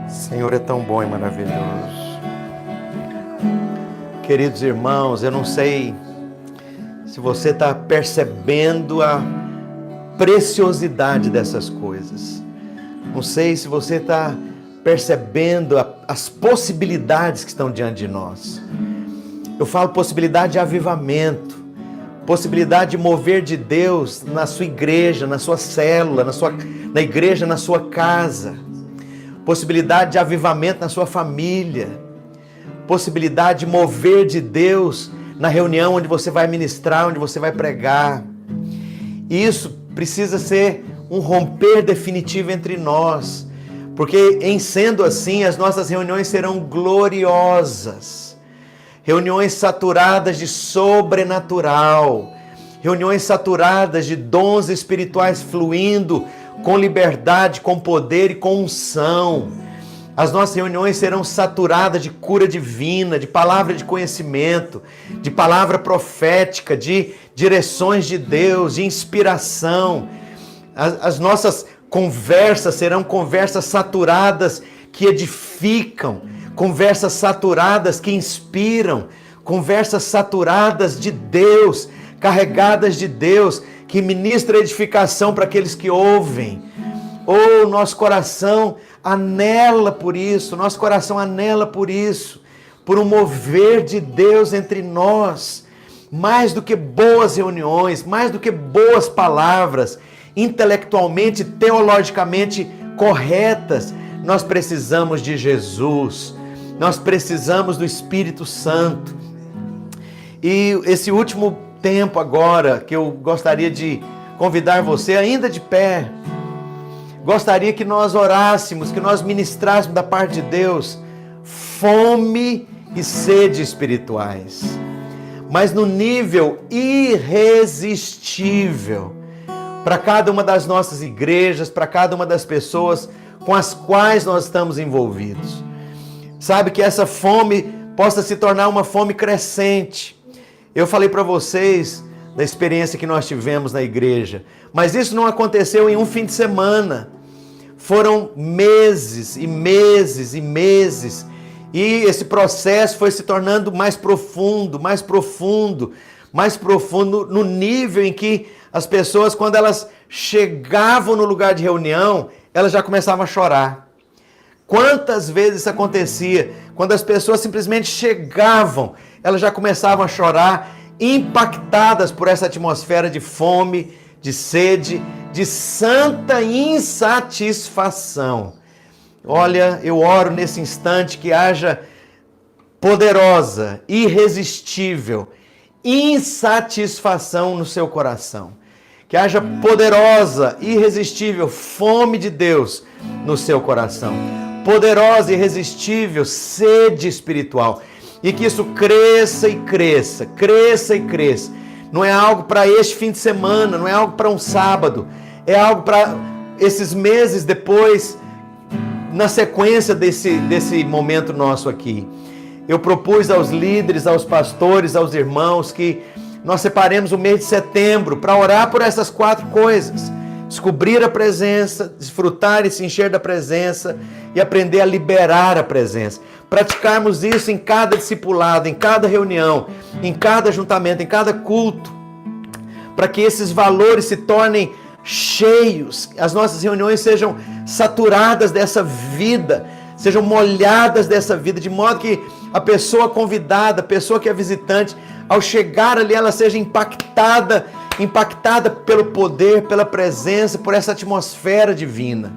Senhor é tão bom e maravilhoso. Queridos irmãos, eu não sei se você está percebendo a preciosidade dessas coisas. Não sei se você está percebendo as possibilidades que estão diante de nós. Eu falo possibilidade de avivamento, possibilidade de mover de Deus na sua igreja, na sua célula, na igreja, na sua casa, possibilidade de avivamento na sua família, possibilidade de mover de Deus na reunião onde você vai ministrar, onde você vai pregar. E isso precisa ser um romper definitivo entre nós, porque em sendo assim, as nossas reuniões serão gloriosas, reuniões saturadas de sobrenatural, reuniões saturadas de dons espirituais fluindo com liberdade, com poder e com unção. As nossas reuniões serão saturadas de cura divina, de palavra de conhecimento, de palavra profética, de direções de Deus, de inspiração. As nossas conversas serão conversas saturadas que edificam, conversas saturadas que inspiram, conversas saturadas de Deus, carregadas de Deus, que ministra edificação para aqueles que ouvem. Oh, nosso coração anela por isso, nosso coração anela por isso, por um mover de Deus entre nós, mais do que boas reuniões, mais do que boas palavras, intelectualmente, teologicamente corretas, Nós precisamos de Jesus. Nós precisamos do Espírito Santo. E esse último tempo agora, que eu gostaria de convidar você, ainda de pé, gostaria que nós orássemos, que nós ministrássemos da parte de Deus fome e sede espirituais, mas no nível irresistível, para cada uma das nossas igrejas, para cada uma das pessoas com as quais nós estamos envolvidos. Sabe, que essa fome possa se tornar uma fome crescente. Eu falei para vocês da experiência que nós tivemos na igreja, mas isso não aconteceu em um fim de semana. Foram meses e meses e meses, e esse processo foi se tornando mais profundo, mais profundo, mais profundo, no nível em que as pessoas, quando elas chegavam no lugar de reunião, elas já começavam a chorar. Quantas vezes isso acontecia? Quando as pessoas simplesmente chegavam, elas já começavam a chorar, impactadas por essa atmosfera de fome, de sede, de santa insatisfação. Olha, eu oro nesse instante que haja poderosa, irresistível insatisfação no seu coração. Que haja poderosa, irresistível fome de Deus no seu coração. Poderosa e irresistível sede espiritual. E que isso cresça e cresça, cresça e cresça. Não é algo para este fim de semana, não é algo para um sábado. É algo para esses meses depois, na sequência desse momento nosso aqui. Eu propus aos líderes, aos pastores, aos irmãos que nós separemos o mês de setembro para orar por essas 4 coisas. Descobrir a presença, desfrutar e se encher da presença e aprender a liberar a presença. Praticarmos isso em cada discipulado, em cada reunião, em cada ajuntamento, em cada culto, para que esses valores se tornem cheios, as nossas reuniões sejam saturadas dessa vida, sejam molhadas dessa vida, de modo que a pessoa convidada, a pessoa que é visitante, ao chegar ali, ela seja impactada pelo poder, pela presença, por essa atmosfera divina.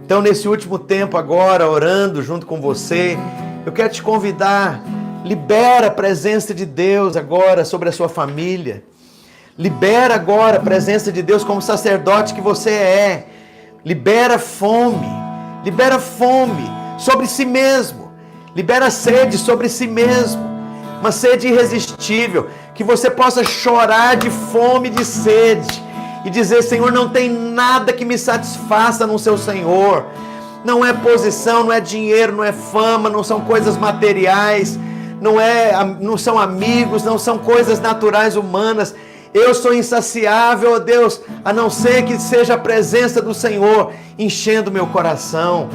Então, nesse último tempo agora, orando junto com você, eu quero te convidar, libera a presença de Deus agora sobre a sua família. Libera agora a presença de Deus como sacerdote que você é. Libera fome sobre si mesmo. Libera sede sobre si mesmo. Uma sede irresistível, que você possa chorar de fome e de sede e dizer: Senhor, não tem nada que me satisfaça no seu Senhor. Não é posição, não é dinheiro, não é fama, não são coisas materiais, não são amigos, não são coisas naturais humanas. Eu sou insaciável, ó Deus, a não ser que seja a presença do Senhor enchendo meu coração.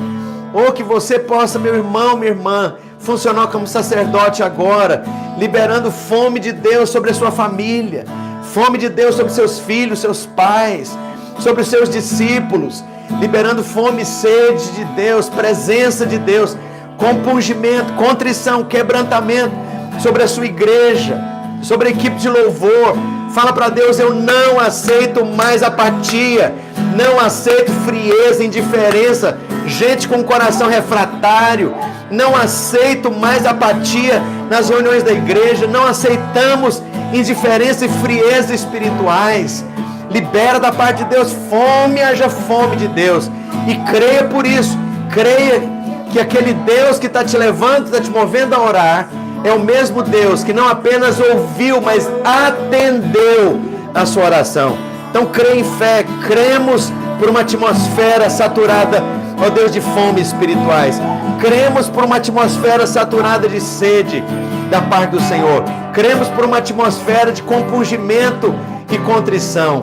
Ou que você possa, meu irmão, minha irmã, funcionar como sacerdote agora, liberando fome de Deus sobre a sua família, fome de Deus sobre seus filhos, seus pais, sobre os seus discípulos, liberando fome e sede de Deus, presença de Deus, compungimento, contrição, quebrantamento sobre a sua igreja, sobre a equipe de louvor. Fala para Deus: eu não aceito mais apatia, não aceito frieza, indiferença, gente com coração refratário, não aceito mais apatia nas reuniões da igreja, não aceitamos indiferença e frieza espirituais. Libera da parte de Deus fome, haja fome de Deus, e creia por isso, creia que aquele Deus que está te levando, está te movendo a orar, é o mesmo Deus que não apenas ouviu, mas atendeu a sua oração. Então creia em fé, cremos por uma atmosfera saturada, ó Deus, de fome espirituais. Cremos por uma atmosfera saturada de sede da parte do Senhor. Cremos por uma atmosfera de compungimento e contrição.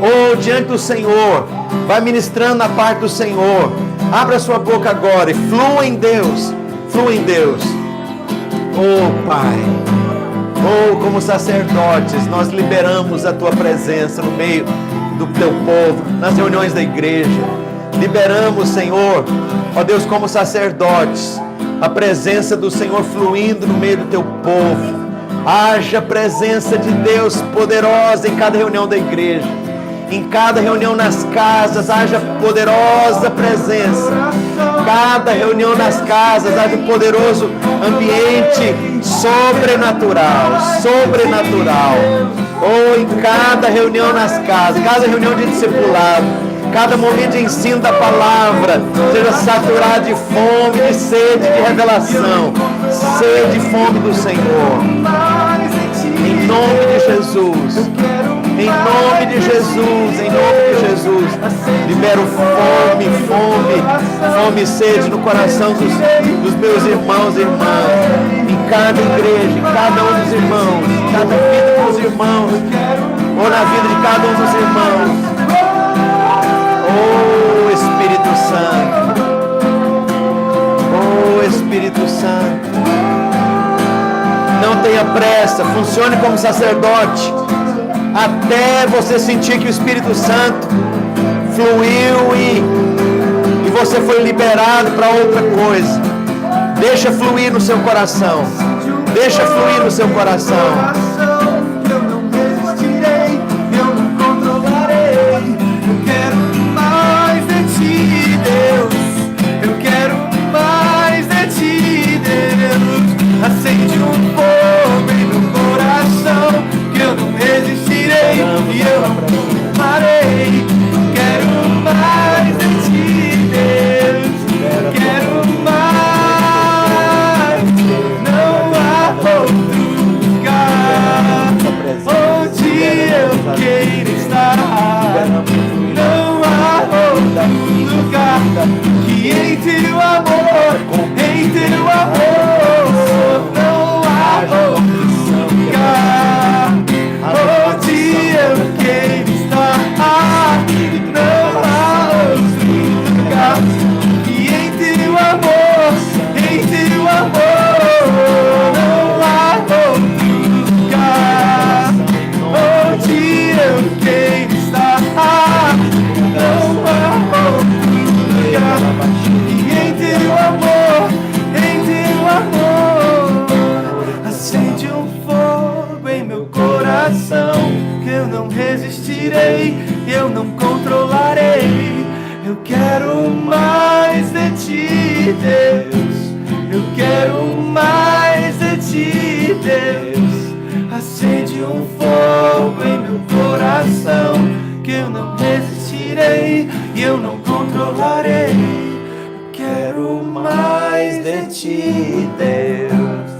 Oh, diante do Senhor, vai ministrando na parte do Senhor. Abra sua boca agora e flua em Deus, flua em Deus. Oh Pai, oh, como sacerdotes, nós liberamos a Tua presença no meio do Teu povo, nas reuniões da igreja. Liberamos, Senhor, ó Deus, como sacerdotes, a presença do Senhor fluindo no meio do Teu povo. Haja presença de Deus poderosa em cada reunião da igreja. Em cada reunião nas casas haja poderosa presença. Cada reunião nas casas haja um poderoso ambiente sobrenatural. Sobrenatural. Ou em cada reunião nas casas, cada reunião de discipulado, cada momento de ensino da palavra, seja saturado de fome, de sede, de revelação. Sede e fome do Senhor. Em nome de Jesus. Em nome de Jesus, em nome de Jesus, libero fome e sede no coração dos meus irmãos e irmãs, em cada igreja, em cada um dos irmãos, em cada vida dos irmãos, ou na vida de cada um dos irmãos. Oh Espírito Santo, oh Espírito Santo, não tenha pressa, funcione como sacerdote, até você sentir que o Espírito Santo fluiu e você foi liberado para outra coisa. Deixa fluir no seu coração. Deixa fluir no seu coração. Eu não resistirei, eu não controlarei. Eu quero mais de ti, Deus. Eu quero mais de ti, Deus. Acende um fogo em meu coração, que eu não resistirei e eu não parei. Quero mais de ti, Deus. Quero mais. Não há outro lugar onde eu queira estar. Não há outro lugar que em teu amor, em teu amor. Não há outro lugar onde eu queira estar. Não há outro lugar que em teu amor, em teu amor. Não há outro lugar onde eu queira estar. Não há outro lugar que em teu amor, em teu amor. Acende um fogo em meu coração, que eu não resistirei, eu não controlarei. Eu quero mais de ti, Deus. Eu quero mais de ti, Deus. Acende um fogo em meu coração, que eu não resistirei e eu não controlarei. Eu quero mais de ti, Deus.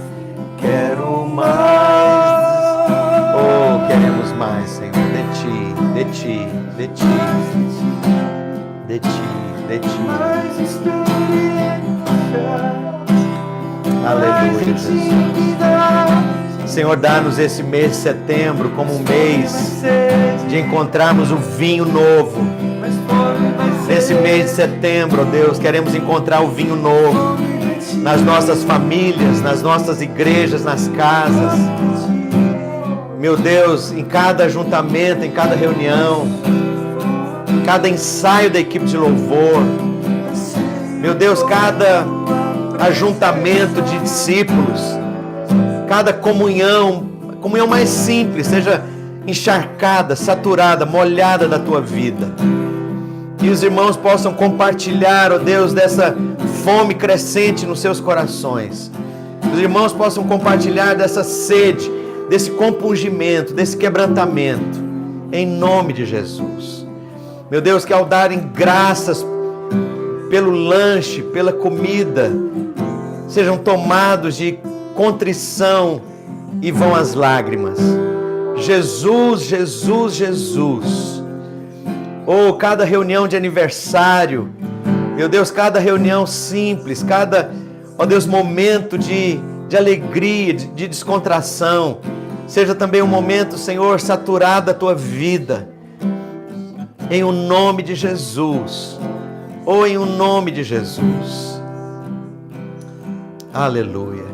Quero mais. Oh, queremos mais, Senhor, de ti, de ti, de ti, de ti, de ti. Mais experiência. Aleluia, Jesus. Senhor, dá-nos esse mês de setembro como um mês de encontrarmos o vinho novo. Nesse mês de setembro, ó Deus, queremos encontrar o vinho novo nas nossas famílias, nas nossas igrejas, nas casas. Meu Deus, em cada ajuntamento, em cada reunião, cada ensaio da equipe de louvor. Meu Deus, cada ajuntamento de discípulos, cada comunhão mais simples, seja encharcada, saturada, molhada da tua vida. Que os irmãos possam compartilhar, ó Deus, dessa fome crescente nos seus corações. Que os irmãos possam compartilhar dessa sede, desse compungimento, desse quebrantamento, em nome de Jesus. Meu Deus, que ao darem graças pelo lanche, pela comida, sejam tomados de contrição e vão às lágrimas. Jesus, Jesus, Jesus. Oh, cada reunião de aniversário, meu Deus, cada reunião simples, cada, ó Deus, momento de alegria, de descontração, seja também um momento, Senhor, saturado da tua vida, em o nome de Jesus, ou em o nome de Jesus. Aleluia.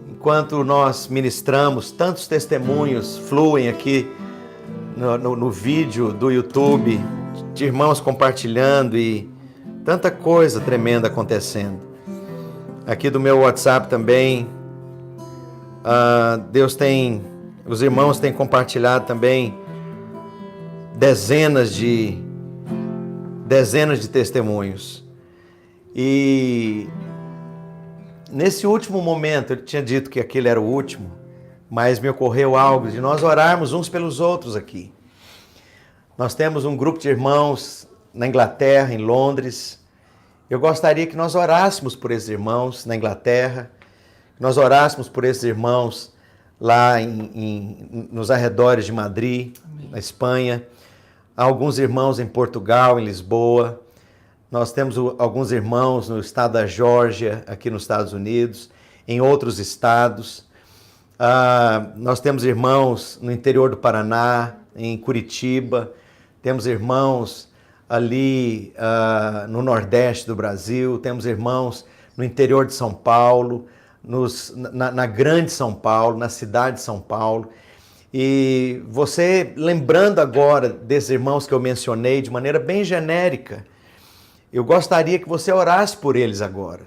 Enquanto nós ministramos, tantos testemunhos fluem aqui no vídeo do YouTube, de irmãos compartilhando e tanta coisa tremenda acontecendo. Aqui do meu WhatsApp também, os irmãos têm compartilhado também dezenas de testemunhos. E nesse último momento, eu tinha dito que aquele era o último, mas me ocorreu algo de nós orarmos uns pelos outros aqui. Nós temos um grupo de irmãos na Inglaterra, em Londres. Eu gostaria que nós orássemos por esses irmãos na Inglaterra, que nós orássemos por esses irmãos lá nos arredores de Madrid, amém, na Espanha. Há alguns irmãos em Portugal, em Lisboa. Nós temos alguns irmãos no estado da Geórgia, aqui nos Estados Unidos, em outros estados. Nós temos irmãos no interior do Paraná, em Curitiba. Temos irmãos ali no Nordeste do Brasil. Temos irmãos no interior de São Paulo, na grande São Paulo, na cidade de São Paulo. E você, lembrando agora desses irmãos que eu mencionei de maneira bem genérica, eu gostaria que você orasse por eles agora.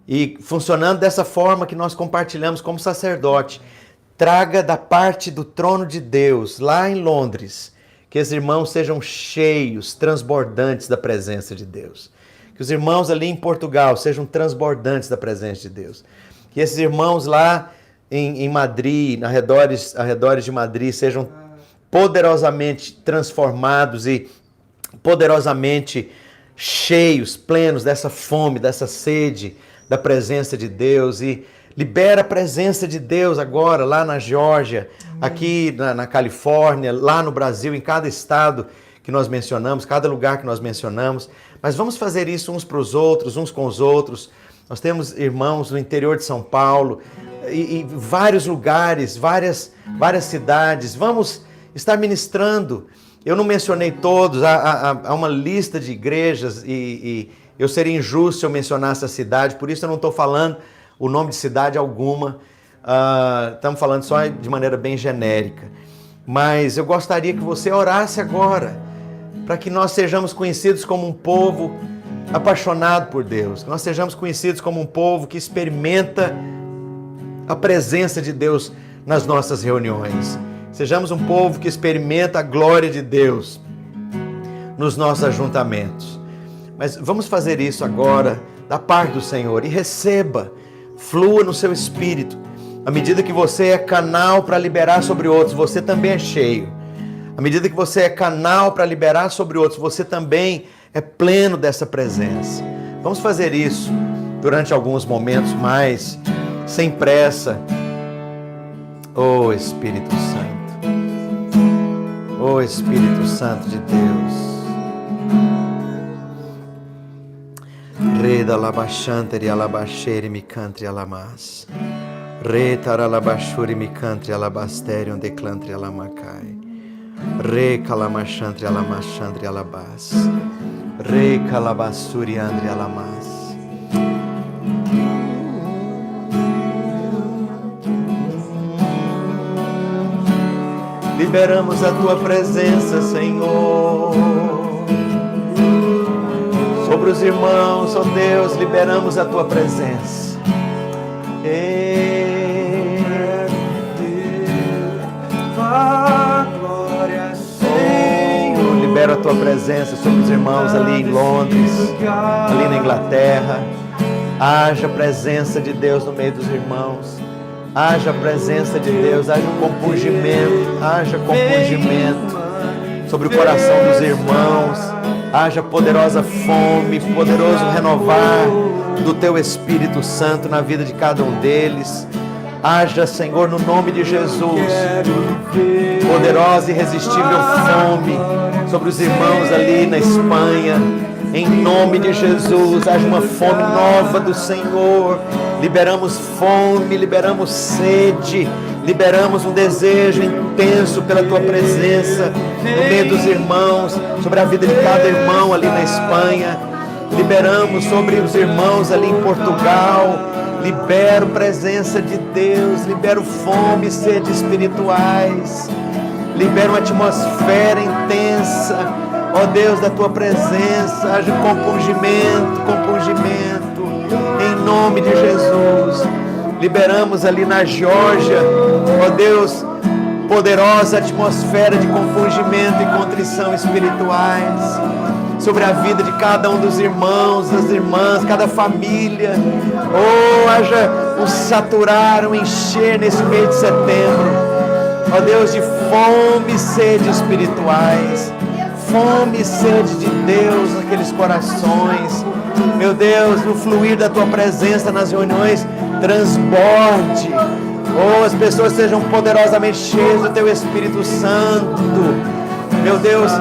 E funcionando dessa forma que nós compartilhamos como sacerdote, traga da parte do trono de Deus, lá em Londres, que esses irmãos sejam cheios, transbordantes da presença de Deus. Que os irmãos ali em Portugal sejam transbordantes da presença de Deus. Que esses irmãos lá em Madrid, arredores de Madrid, sejam poderosamente transformados e poderosamente cheios, plenos dessa fome, dessa sede da presença de Deus. E libera a presença de Deus agora lá na Geórgia, aqui na Califórnia, lá no Brasil, em cada estado que nós mencionamos, cada lugar que nós mencionamos. Mas vamos fazer isso uns para os outros, uns com os outros. Nós temos irmãos no interior de São Paulo e vários lugares, várias cidades. Vamos estar ministrando. Eu não mencionei todos, há uma lista de igrejas e eu seria injusto se eu mencionasse a cidade, por isso eu não estou falando o nome de cidade alguma. Estamos falando só de maneira bem genérica. Mas eu gostaria que você orasse agora, para que nós sejamos conhecidos como um povo apaixonado por Deus, que nós sejamos conhecidos como um povo que experimenta a presença de Deus nas nossas reuniões. Sejamos um povo que experimenta a glória de Deus nos nossos ajuntamentos. Mas vamos fazer isso agora, da parte do Senhor, e receba, flua no seu espírito. À medida que você é canal para liberar sobre outros, você também é cheio. À medida que você é canal para liberar sobre outros, você também é pleno dessa presença. Vamos fazer isso durante alguns momentos mais, sem pressa. Oh Espírito Santo, oh Espírito Santo de Deus. Reda labachanteri alabachere micantri alamas. Re taralabachuri micantri alabastere onde clantri alamacai. Re calamachantri alamachandri alabas. Re calabassuri andri alamas. Liberamos a Tua presença, Senhor, sobre os irmãos, ó Deus, liberamos a Tua presença. Oh, libera a Tua presença sobre os irmãos ali em Londres, ali na Inglaterra. Haja presença de Deus no meio dos irmãos. Haja presença de Deus, haja compungimento sobre o coração dos irmãos, haja poderosa fome, poderoso renovar do Teu Espírito Santo na vida de cada um deles. Haja, Senhor, no nome de Jesus, poderosa e irresistível fome sobre os irmãos ali na Espanha. Em nome de Jesus, haja uma fome nova do Senhor. Liberamos fome, liberamos sede, liberamos um desejo intenso pela Tua presença no meio dos irmãos, sobre a vida de cada irmão ali na Espanha. Liberamos sobre os irmãos ali em Portugal. Libero presença de Deus, libero fome e sede espirituais. Libero uma atmosfera intensa, ó Deus, da Tua presença. Haja compungimento, em nome de Jesus. Liberamos ali na Geórgia, ó Deus, poderosa atmosfera de compungimento e contrição espirituais sobre a vida de cada um dos irmãos, das irmãs, cada família. Oh, haja um saturar, um encher nesse mês de setembro, ó Deus, de fome e sede espirituais, fome e sede de Deus naqueles corações. Meu Deus, no fluir da Tua presença nas reuniões, transborde. Oh, as pessoas sejam poderosamente cheias do Teu Espírito Santo. Meu Deus,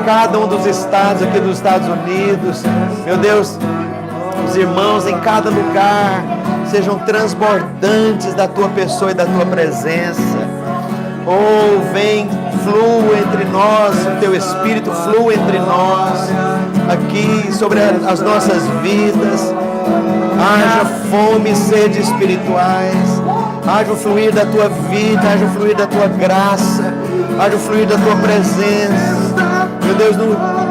cada um dos estados aqui dos Estados Unidos, meu Deus, os irmãos em cada lugar sejam transbordantes da Tua pessoa e da Tua presença. Oh, vem, flua entre nós, o Teu Espírito flua entre nós, aqui sobre as nossas vidas. Haja fome e sede espirituais, haja o fluir da Tua vida, haja o fluir da Tua graça, haja o fluir da Tua presença. Meu Deus,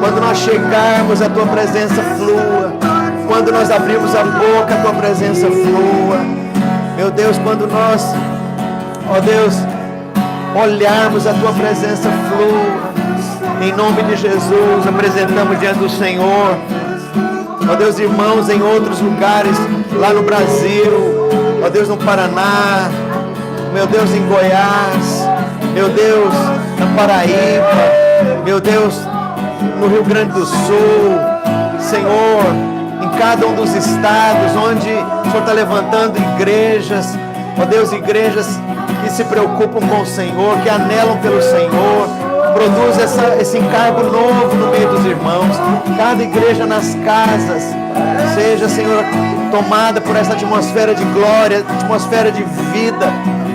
quando nós chegarmos, a Tua presença flua. Quando nós abrimos a boca, a Tua presença flua. Meu Deus, quando nós, ó Deus, olharmos, a Tua presença flua. Em nome de Jesus, apresentamos diante do Senhor, ó Deus, irmãos em outros lugares, lá no Brasil, ó Deus, no Paraná, meu Deus, em Goiás, meu Deus, na Paraíba, meu Deus, no Rio Grande do Sul, Senhor, em cada um dos estados onde o Senhor está levantando igrejas, ó Deus, igrejas que se preocupam com o Senhor, que anelam pelo Senhor. Produz esse encargo novo no meio dos irmãos. Cada igreja nas casas seja, Senhor, tomada por essa atmosfera de glória, atmosfera de vida,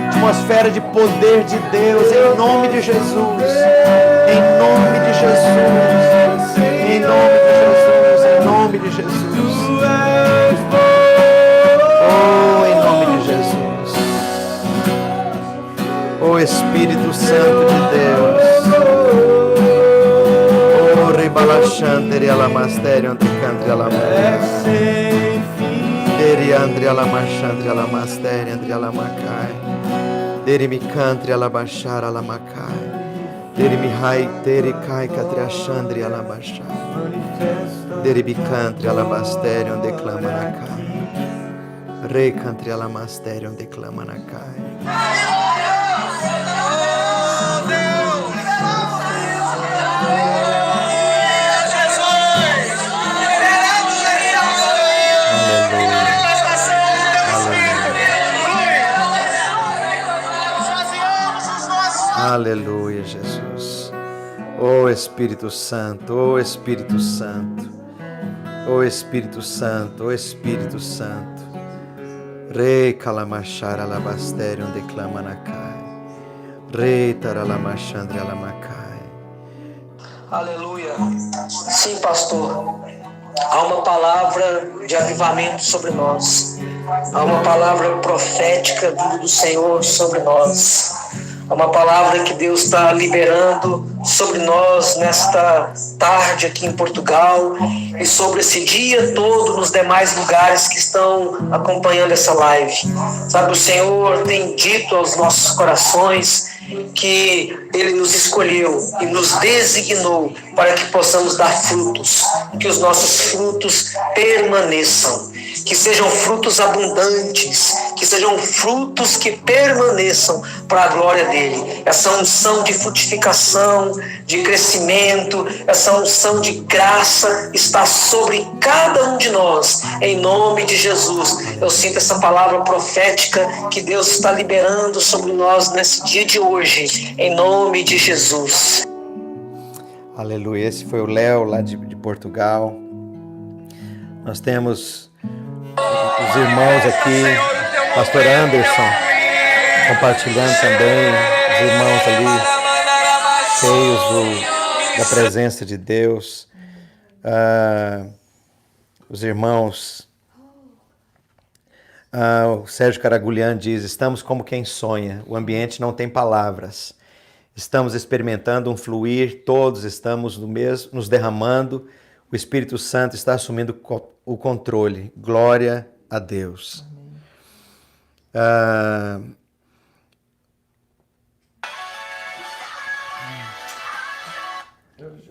atmosfera de poder de Deus, em nome de Jesus, em nome de Jesus, em nome de Jesus, em nome de Jesus. Oh, em nome de Jesus. Oh, Espírito Santo de Deus. Balachandri alamastério antricantri alamacai. Deri andri alamachandri alamastério andri alamacai. Deri micantri alabachar alamacai. Deri mihai teri kai catriachandri alabachai. Deri bicantri alabastério declama nacai. Rei cantri alamastério declama nacai. Aleluia, Jesus. Oh Espírito Santo, oh Espírito Santo, oh Espírito Santo, oh Espírito Santo. Rei calamachar alabastério declama nacai. Rei taralamachandre alamacai. Aleluia. Sim, pastor. Há uma palavra de avivamento sobre nós. Há uma palavra profética vindo do Senhor sobre nós. É uma palavra que Deus está liberando sobre nós nesta tarde aqui em Portugal e sobre esse dia todo nos demais lugares que estão acompanhando essa live. Sabe, o Senhor tem dito aos nossos corações que Ele nos escolheu e nos designou para que possamos dar frutos, que os nossos frutos permaneçam, que sejam frutos abundantes, que sejam frutos que permaneçam para a glória dEle. Essa unção de frutificação, de crescimento, essa unção de graça está sobre cada um de nós, em nome de Jesus. Eu sinto essa palavra profética que Deus está liberando sobre nós nesse dia de hoje, em nome de Jesus. Aleluia, esse foi o Léo lá de Portugal. Nós temos os irmãos aqui, pastor Anderson, compartilhando também, os irmãos ali, cheios da presença de Deus. Os irmãos, o Sérgio Caragulian diz, estamos como quem sonha, o ambiente não tem palavras. Estamos experimentando um fluir, todos estamos nos derramando, o Espírito Santo está assumindo o controle. Glória a Deus.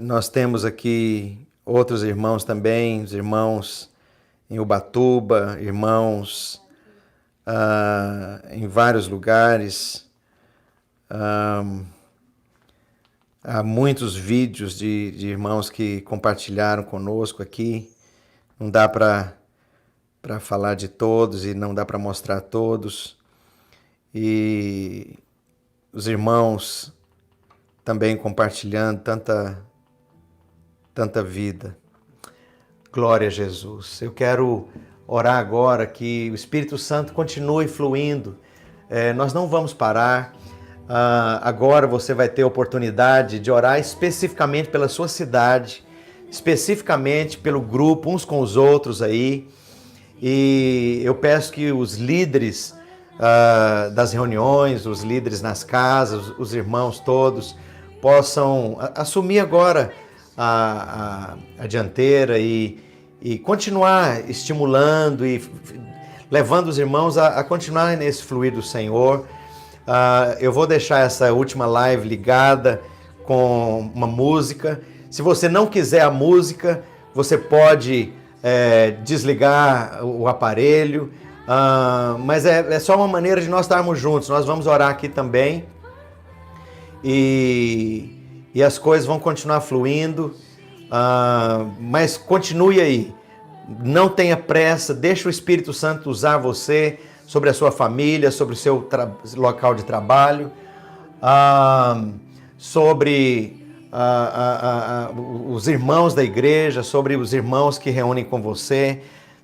nós temos aqui outros irmãos também, os irmãos em Ubatuba, irmãos em vários lugares. Há muitos vídeos de irmãos que compartilharam conosco aqui. Não dá para falar de todos e não dá para mostrar todos. E os irmãos também compartilhando tanta vida. Glória a Jesus. Eu quero orar agora que o Espírito Santo continue fluindo. Nós não vamos parar. Agora você vai ter a oportunidade de orar especificamente pela sua cidade, especificamente pelo grupo, uns com os outros aí. E eu peço que os líderes das reuniões, os líderes nas casas, os irmãos todos, possam assumir agora a dianteira e continuar estimulando e levando os irmãos a continuar nesse fluir do Senhor. Eu vou deixar essa última live ligada com uma música. Se você não quiser a música, você pode desligar o aparelho, mas é só uma maneira de nós estarmos juntos. Nós vamos orar aqui também e as coisas vão continuar fluindo, mas continue aí, não tenha pressa, deixa o Espírito Santo usar você, sobre a sua família, sobre o seu local de trabalho, sobre os irmãos da igreja, sobre os irmãos que reúnem com você.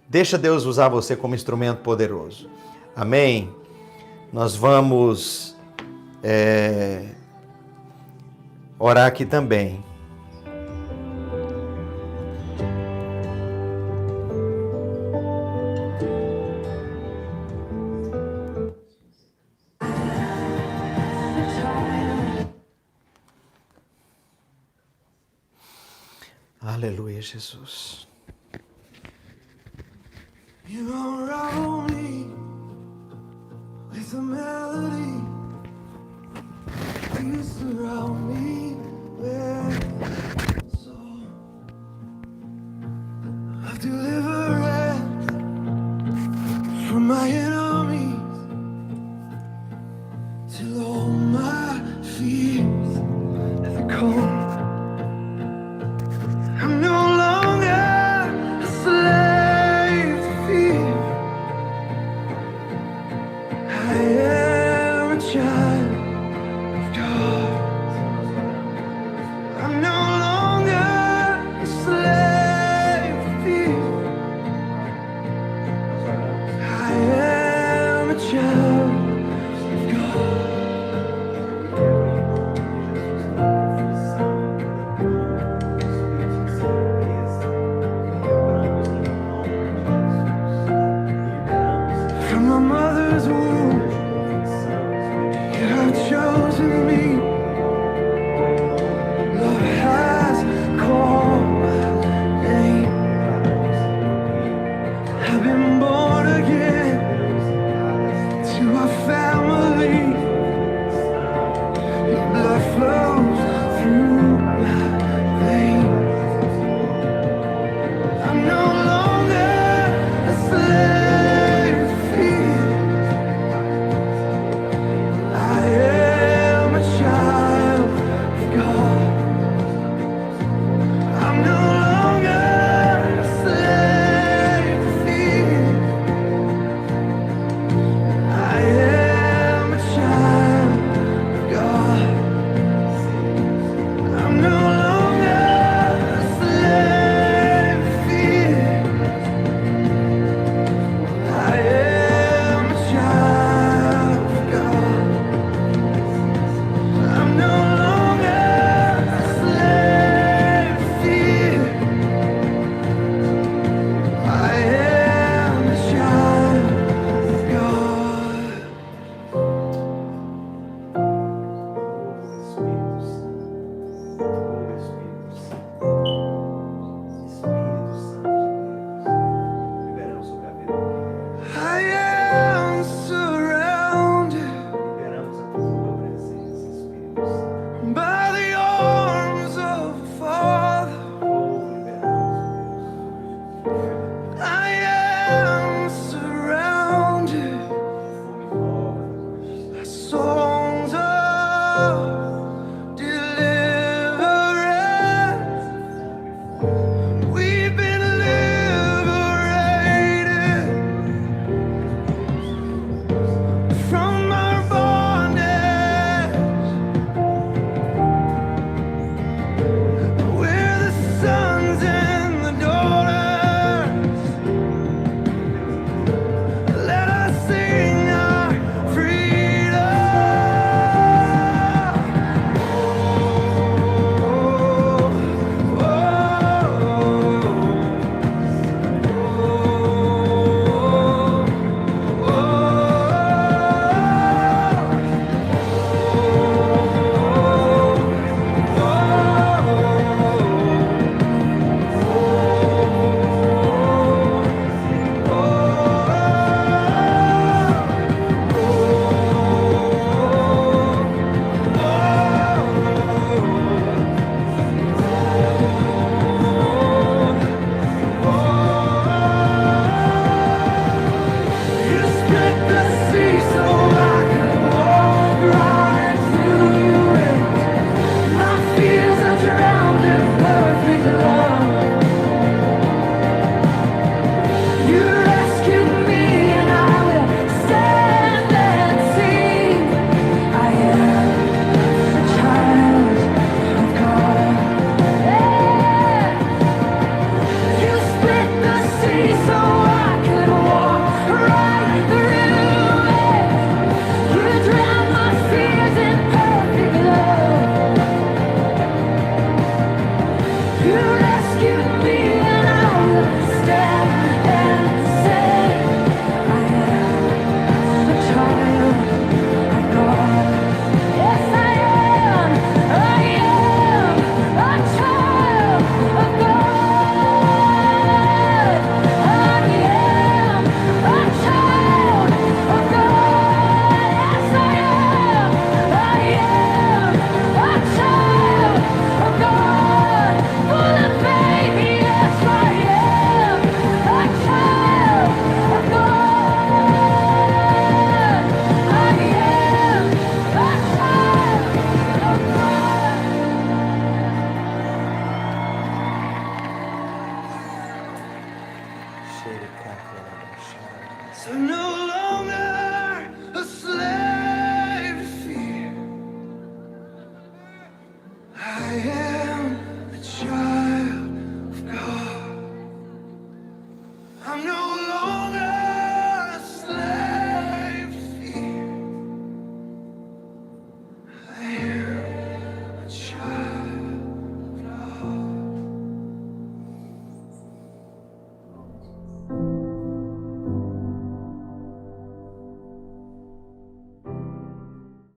Deixa Deus usar você como instrumento poderoso. Amém? Nós vamos orar aqui também. Aleluia, Jesus. You unravel me with a melody. You surround me with a song of deliverance from my enemies till all my fears have gone. I'm no longer a slave to fear. I am a child of God. I'm no longer a slave to fear. I am a child of God. From my mother's womb, you have chosen me. Love has called my name. I've been born again to a family